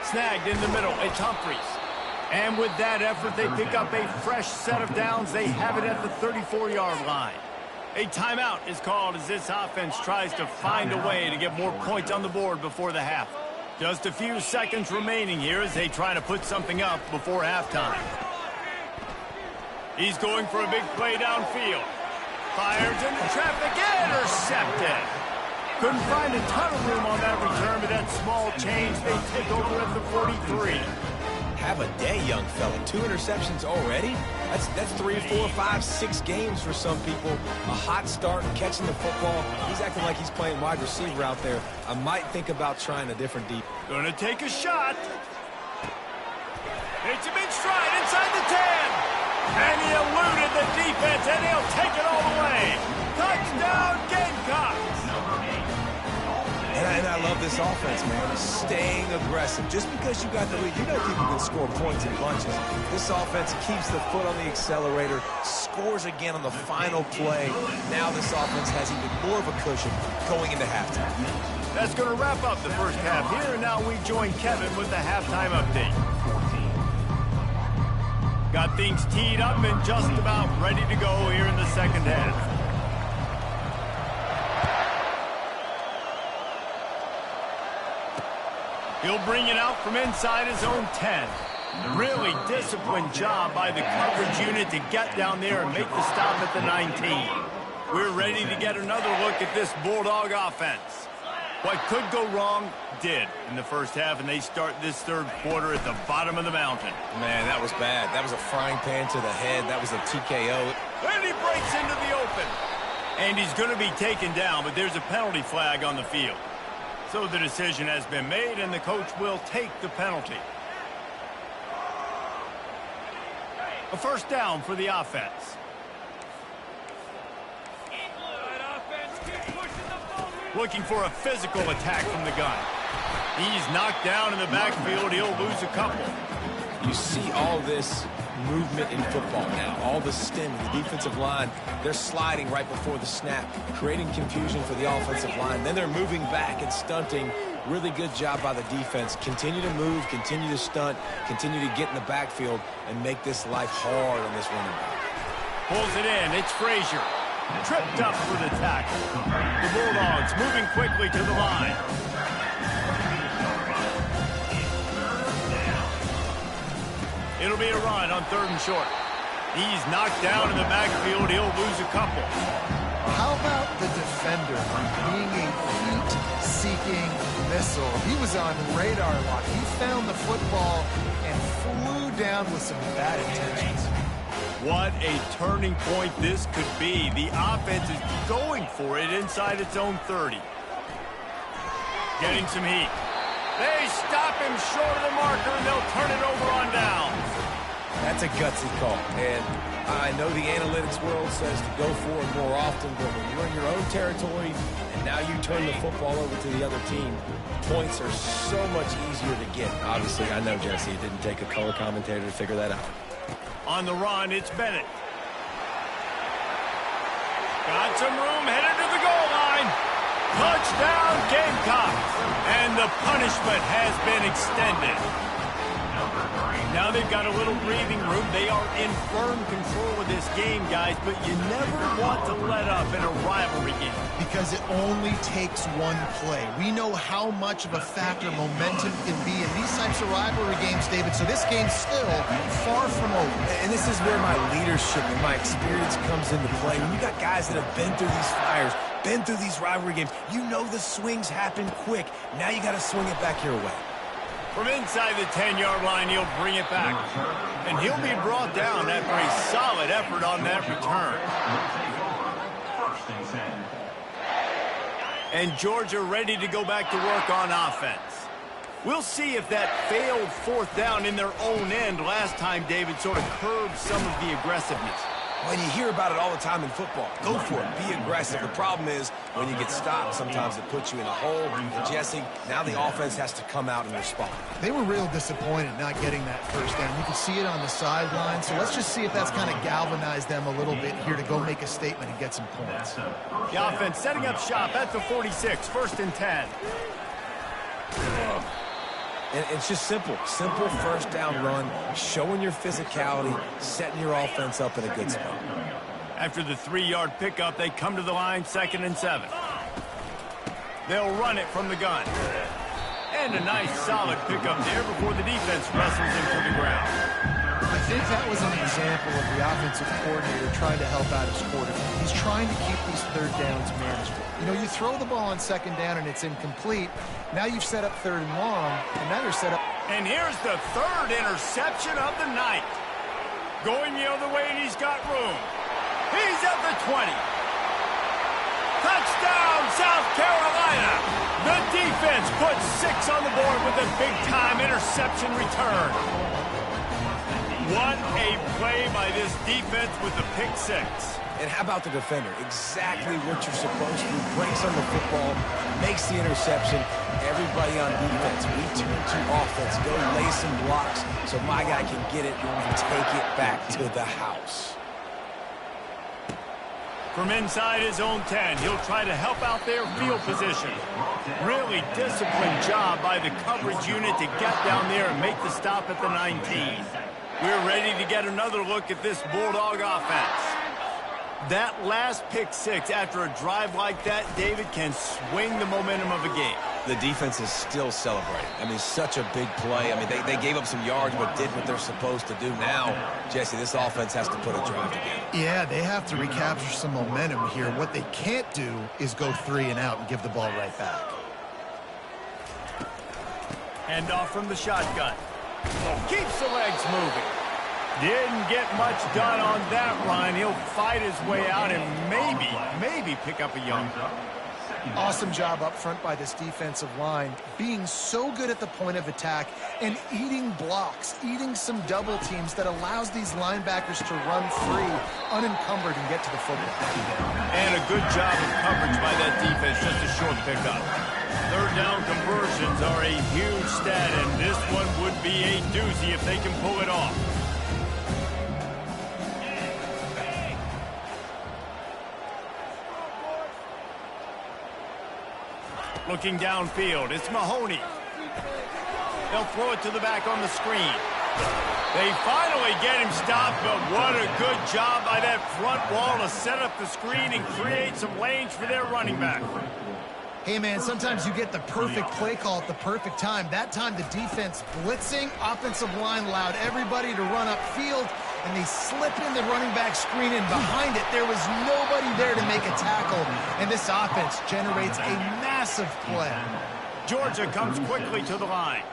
Snagged in the middle, it's Humphries. And with that effort, they pick up a fresh set of downs. They have it at the 34-yard line. A timeout is called as this offense tries to find a way to get more points on the board before the half. Just a few seconds remaining here as they try to put something up before halftime. He's going for a big play downfield. Fires into traffic, intercepted. Couldn't find a ton of room on that return, but that small change, they take over at the 43. Have a day, young fella. 2 interceptions already? That's 3, 4, 5, 6 games for some people. A hot start, catching the football. He's acting like he's playing wide receiver out there. I might think about trying a different deep. Gonna take a shot. It's a big stride inside the 10. And he eluded the defense, and he'll take it all the way. Touchdown, Gamecocks. And I love this offense, man. Staying aggressive. Just because you got the lead, you know people can score points in bunches. This offense keeps the foot on the accelerator, scores again on the final play. Now this offense has even more of a cushion going into halftime. That's going to wrap up the first half here, and now we join Kevin with the halftime update. Got things teed up and just about ready to go here in the second half. He'll bring it out from inside his own 10. Really disciplined job by the coverage unit to get down there and make the stop at the 19. We're ready to get another look at this Bulldog offense. What could go wrong did in the first half, and they start this third quarter at the bottom of the mountain. Man, that was bad. That was a frying pan to the head. That was a TKO. And he breaks into the open. And he's going to be taken down, but there's a penalty flag on the field. So the decision has been made, and the coach will take the penalty. A first down for the offense. Looking for a physical attack from the gun. He's knocked down in the backfield. He'll lose a couple. You see all this movement in football now. All the stemming, the defensive line, they're sliding right before the snap, creating confusion for the offensive line. Then they're moving back and stunting. Really good job by the defense. Continue to move, continue to stunt, continue to get in the backfield and make this life hard on this running back. Pulls it in. It's Frazier. Tripped up for the tackle. The Bulldogs moving quickly to the line. It'll be a run on 3rd and short. He's knocked down in the backfield. He'll lose a couple. How about the defender being a heat-seeking missile? He was on radar lock. He found the football and flew down with some bad intentions. What a turning point this could be. The offense is going for it inside its own 30. Getting some heat. They stop him short of the marker, and they'll turn it over on downs. That's a gutsy call. And I know the analytics world says to go for it more often, but when you're in your own territory and now you turn the football over to the other team, points are so much easier to get. Obviously, I know, Jesse, it didn't take a color commentator to figure that out. On the run, it's Bennett. Got some room, headed to the goal line. Touchdown! touchdown, Gamecocks! And the punishment has been extended. Now they've got a little breathing room. They are in firm control of this game, guys, but you never want to let up in a rivalry game. Because it only takes one play. We know how much of a factor momentum can be in these types of rivalry games, David, so this game's still far from over. And this is where my leadership and my experience comes into play. When you got guys that have been through these fires, been through these rivalry games, you know the swings happen quick. Now you got to swing it back your way. From inside the 10-yard line, he'll bring it back. And he'll be brought down after a solid effort on that return. And Georgia ready to go back to work on offense. We'll see if that failed fourth down in their own end last time, David, sort of curbed some of the aggressiveness. When you hear about it all the time in football, go for it, be aggressive. The problem is when you get stopped, sometimes it puts you in a hole. And Jesse, now the offense has to come out and respond. They were real disappointed not getting that first down. You can see it on the sideline, so let's just see if that's kind of galvanized them a little bit here to go make a statement and get some points. The offense setting up shop at the 46, 1st and 10. And it's just simple first down run, showing your physicality, setting your offense up in a good spot. After the 3-yard pickup, they come to the line, 2nd and 7. They'll run it from the gun. And a nice solid pickup there before the defense wrestles him to the ground. I think that was an example of the offensive coordinator trying to help out his quarterback. He's trying to keep these third downs manageable. You know, you throw the ball on 2nd down and it's incomplete. Now you've set up 3rd and long, and now you're set up. And here's the 3rd interception of the night. Going the other way, and he's got room. He's at the 20. Touchdown, South Carolina. The defense puts 6 on the board with a big-time interception return. What a play by this defense with the pick 6. And how about the defender? Exactly what you're supposed to do. Breaks on the football, makes the interception. Everybody on defense, we turn to offense. Go lay some blocks so my guy can get it and take it back to the house. From inside his own 10, he'll try to help out their field position. Really disciplined job by the coverage unit to get down there and make the stop at the 19. We're ready to get another look at this Bulldog offense. That last pick 6 after a drive like that, David, can swing the momentum of a game. The defense is still celebrating. I mean, such a big play. I mean, they gave up some yards but did what they're supposed to do. Now, Jesse, this offense has to put a drive together. Yeah, they have to recapture some momentum here. What they can't do is go 3 and out and give the ball right back. Hand off from the shotgun. Keeps the legs moving. Didn't get much done on that run. He'll fight his way out and maybe pick up a yard. Awesome job up front by this defensive line, being so good at the point of attack and eating blocks, eating some double teams that allows these linebackers to run free, unencumbered, and get to the football. And a good job of coverage by that defense, just a short pickup. 3rd down conversions are a huge stat, and this one would be a doozy if they can pull it off. Looking downfield, it's Mahoney. They'll throw it to the back on the screen. They finally get him stopped, but what a good job by that front wall to set up the screen and create some lanes for their running back. Hey, man, sometimes you get the perfect play call at the perfect time. That time, the defense blitzing, offensive line allowed everybody to run upfield, and they slip in the running back screen, and behind it, there was nobody there to make a tackle, and this offense generates a massive play. Georgia comes quickly to the line.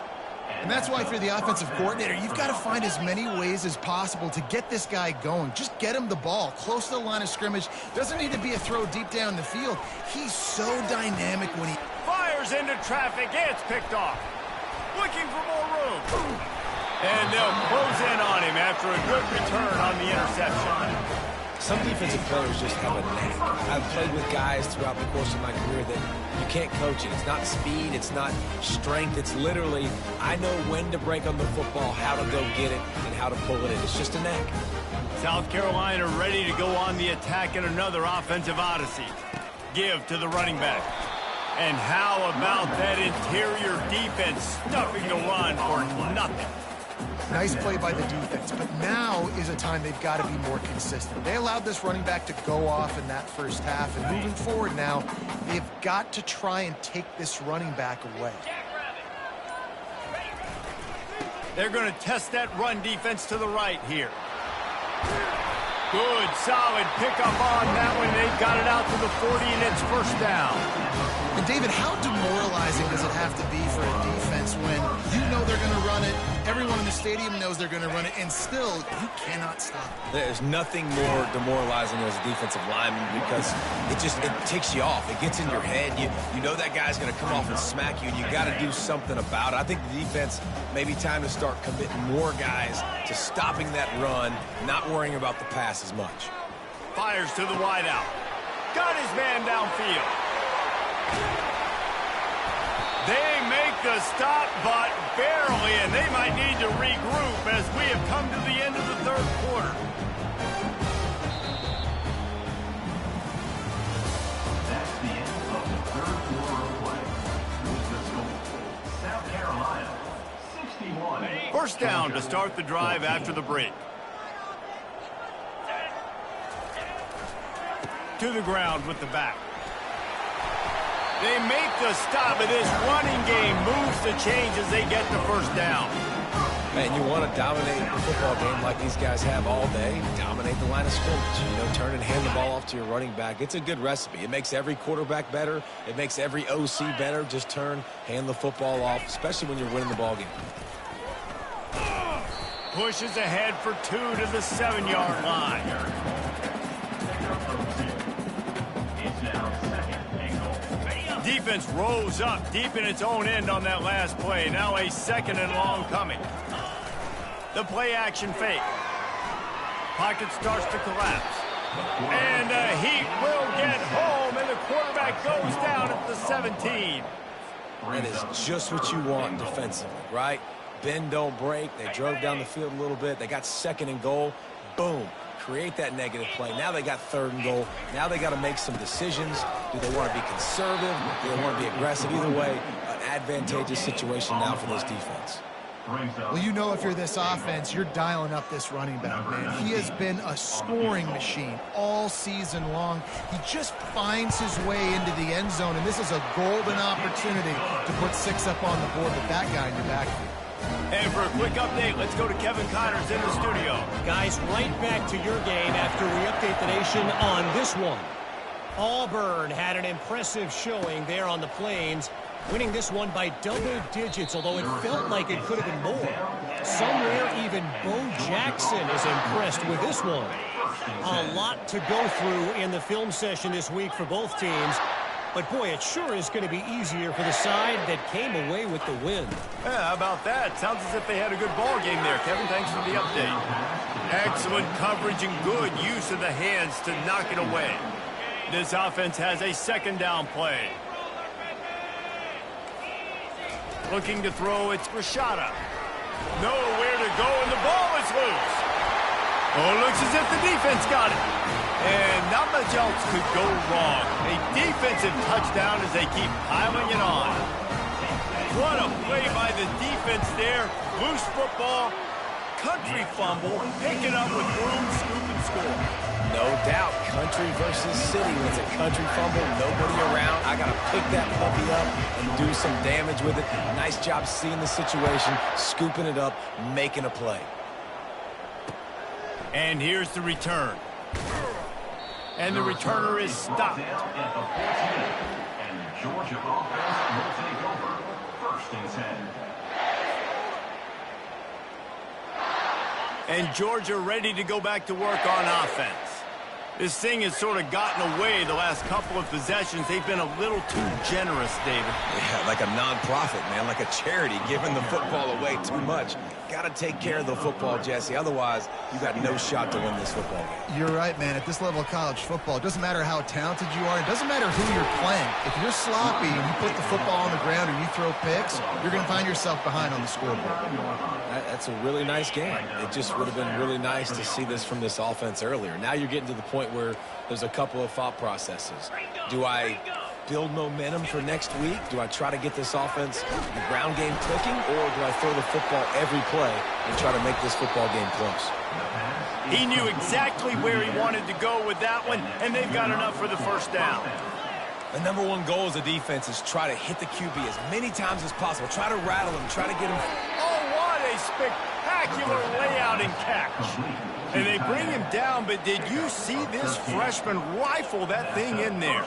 And that's why, for the offensive coordinator, you've got to find as many ways as possible to get this guy going. Just get him the ball close to the line of scrimmage. Doesn't need to be a throw deep down the field. He's so dynamic when he fires into traffic. It's picked off. Looking for more room. And they'll close in on him after a good return on the interception. Some defensive players just have a knack. I've played with guys throughout the course of my career that you can't coach it. It's not speed, it's not strength. It's literally, I know when to break on the football, how to go get it, and how to pull it in. It's just a knack. South Carolina ready to go on the attack in another offensive odyssey. Give to the running back. And how about that interior defense stuffing the run for nothing? Nice play by the defense, but now is a time they've got to be more consistent. They allowed this running back to go off in that first half, and moving forward now, they've got to try and take this running back away. They're going to test that run defense to the right here. Good, solid pickup on that one. They got it out to the 40, and it's first down. And, David, how demoralizing does it have to be for a defense when you know they're going to run it, everyone in the stadium knows they're going to run it, and still you cannot stop it? There's nothing more demoralizing as a defensive lineman because it ticks you off. It gets in your head. You know that guy's going to come off and smack you, and you got to do something about it. I think the defense maybe time to start committing more guys to stopping that run, not worrying about the pass as much. Fires to the wideout. Got his man downfield. They make the stop, but barely, and they might need to regroup as we have come to the end of the third quarter. That's the end of the third quarter of play. With the score, South Carolina, 61. First down to start the drive after the break. To the ground with the back. They make the stop, and this running game moves the change as they get the first down. Man, you want to dominate the football game like these guys have all day. Dominate the line of scrimmage. Turn and hand the ball off to your running back. It's a good recipe. It makes every quarterback better. It makes every OC better. Just turn, hand the football off, especially when you're winning the ball game. Pushes ahead for 2 to the 7-yard line. Defense rolls up deep in its own end on that last play. Now a second and long coming. The play action fake. Pocket starts to collapse. And the Heat will get home, and the quarterback goes down at the 17. That is just what you want defensively, right? Bend, don't break. They drove down the field a little bit. They got second and goal. Boom. Create that negative play. Now they got third and goal. Now they got to make some decisions. Do they want to be conservative? Do they want to be aggressive? Either way, an advantageous situation now for this defense. Well, you know if you're this offense, you're dialing up this running back, man. He has been a scoring machine all season long. He just finds his way into the end zone, and this is a golden opportunity to put 6 up on the board with that guy in your backfield. And for a quick update, let's go to Kevin Connors in the studio. Guys, right back to your game after we update the nation on this one. Auburn had an impressive showing there on the Plains, winning this one by double digits, although it felt like it could have been more. Somewhere even Bo Jackson is impressed with this one. A lot to go through in the film session this week for both teams. But, boy, it sure is going to be easier for the side that came away with the win. Yeah, how about that? Sounds as if they had a good ball game there. Kevin, thanks for the update. Excellent coverage and good use of the hands to knock it away. This offense has a second down play. Looking to throw, it's Rashada. Nowhere to go, and the ball is loose. Oh, looks as if the defense got it. And not much else could go wrong. A defensive touchdown as they keep piling it on. What a play by the defense there. Loose football, country fumble, pick it up with room, scoop, and score. No doubt, country versus city. When it's a country fumble, nobody around. I got to pick that puppy up and do some damage with it. Nice job seeing the situation, scooping it up, making a play. And here's the return. And the returner is stopped. At the 14th, and Georgia offense will take over. First and 10. And Georgia ready to go back to work on offense. This thing has sort of gotten away the last couple of possessions. They've been a little too generous, David. Yeah, like a nonprofit, man, like a charity, giving the football away too much. Got to take care of the football, Jesse. Otherwise, you got no shot to win this football game. You're right, man. At this level of college football, it doesn't matter how talented you are. It doesn't matter who you're playing. If you're sloppy and you put the football on the ground and you throw picks, you're going to find yourself behind on the scoreboard. That's a really nice game. It just would have been really nice to see this from this offense earlier. Now you're getting to the point where there's a couple of thought processes. Do I build momentum for next week? Do I try to get this offense, the ground game clicking, or do I throw the football every play and try to make this football game close? He knew exactly where he wanted to go with that one, and they've got enough for the first down. The number one goal as a defense is try to hit the QB as many times as possible. Try to rattle him, try to get him. Oh, what a spectacular layout and catch. And they bring him down, but did you see this freshman rifle that thing in there?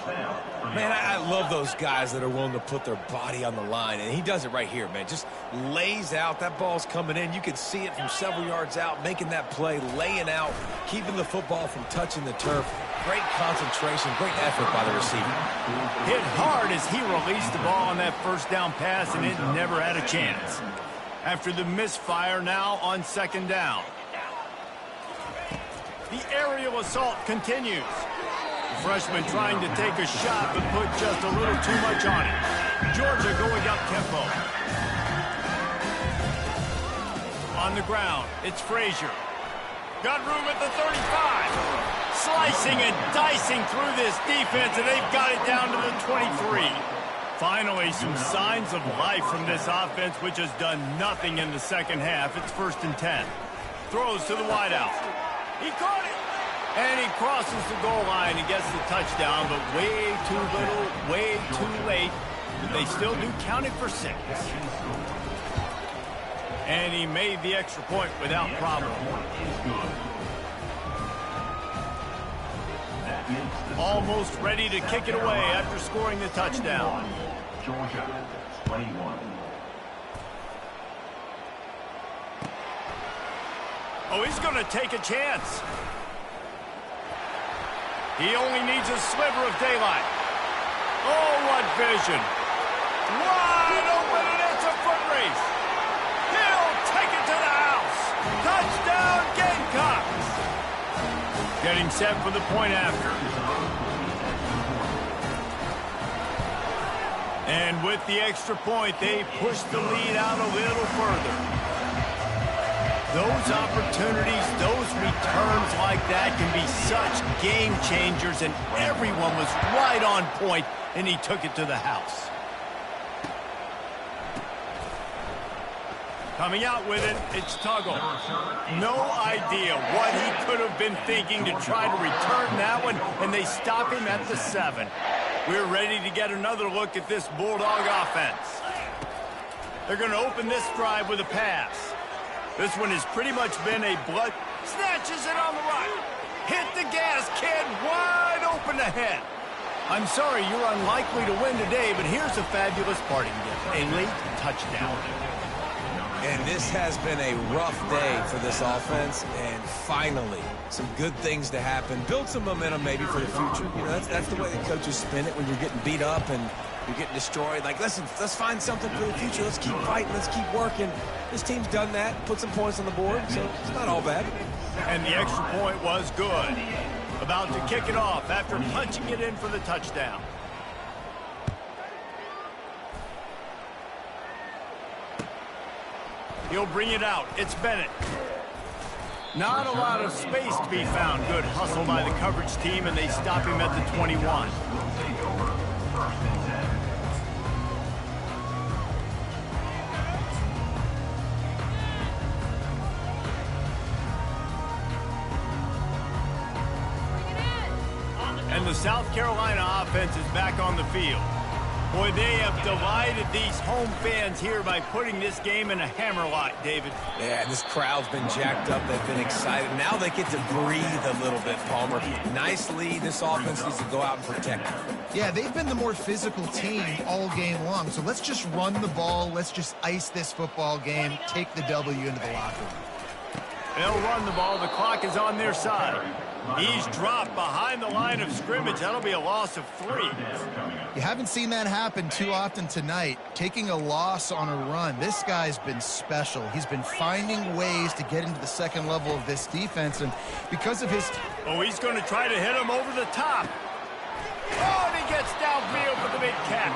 Man, I love those guys that are willing to put their body on the line, and he does it right here, man. Just lays out. That ball's coming in. You can see it from several yards out, making that play, laying out, keeping the football from touching the turf. Great concentration, great effort by the receiver. Hit hard as he released the ball on that first down pass, and it never had a chance. After the misfire, now on second down. The aerial assault continues. The freshman trying to take a shot, but put just a little too much on it. Georgia going up tempo. On the ground, it's Frazier. Got room at the 35. Slicing and dicing through this defense, and they've got it down to the 23. Finally, some signs of life from this offense, which has done nothing in the second half. It's 1st and 10. Throws to the wideout. He caught it. And he crosses the goal line and gets the touchdown, but way too little, way too late. But they still do count it for 6. And he made the extra point without problem. Almost ready to kick it away after scoring the touchdown. Georgia, 21. Oh, he's going to take a chance. He only needs a sliver of daylight. Oh, what vision. Wide open, and it's a foot race. He'll take it to the house. Touchdown, Gamecocks. Getting set for the point after. And with the extra point, they push the lead out a little further. Those opportunities, those returns like that can be such game changers, and everyone was right on point, and he took it to the house. Coming out with it, it's Tuggle. No idea what he could have been thinking to try to return that one, and they stop him at the 7. We're ready to get another look at this Bulldog offense. They're going to open this drive with a pass. This one has pretty much been a blood. Snatches it on the right. Hit the gas, kid. Wide open ahead. I'm sorry, you're unlikely to win today, but here's a fabulous parting gift. A late touchdown. And this has been a rough day for this offense, and finally, some good things to happen. Build some momentum maybe for the future. You know, that's the way the coaches spin it when you're getting beat up and you're getting destroyed. Like, listen, let's find something for the future. Let's keep fighting. Let's keep working. This team's done that, put some points on the board, so it's not all bad. And the extra point was good. About to kick it off after punching it in for the touchdown. He'll bring it out. It's Bennett. Not a lot of space to be found. Good hustle by the coverage team, and they stop him at the 21. And the South Carolina offense is back on the field. Boy, they have delighted these home fans here by putting this game in a hammerlock, David. Yeah, this crowd's been jacked up. They've been excited. Now they get to breathe a little bit, Palmer. Nice lead. This offense needs to go out and protect it. Yeah, they've been the more physical team all game long. So let's just run the ball. Let's just ice this football game, take the W into the locker room. They'll run the ball. The clock is on their side. He's dropped behind the line of scrimmage. That'll be a loss of 3. You haven't seen that happen too often tonight, taking a loss on a run. This guy's been special. He's been finding ways to get into the second level of this defense, and because of his... Oh, he's going to try to hit him over the top. Oh, and he gets downfield for the big catch.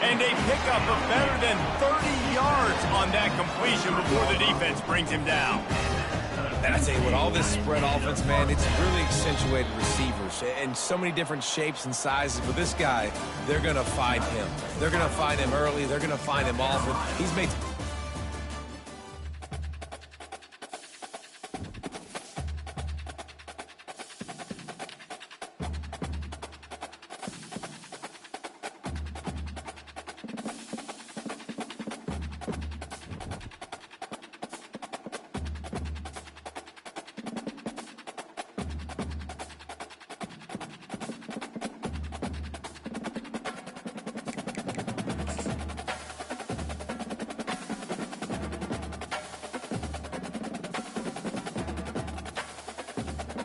And they pick up a better than 30 yards on that completion before the defense brings him down. And I tell you what, all this spread offense, man, it's really accentuated receivers in so many different shapes and sizes. But this guy, they're going to find him. They're going to find him early. They're going to find him often. He's made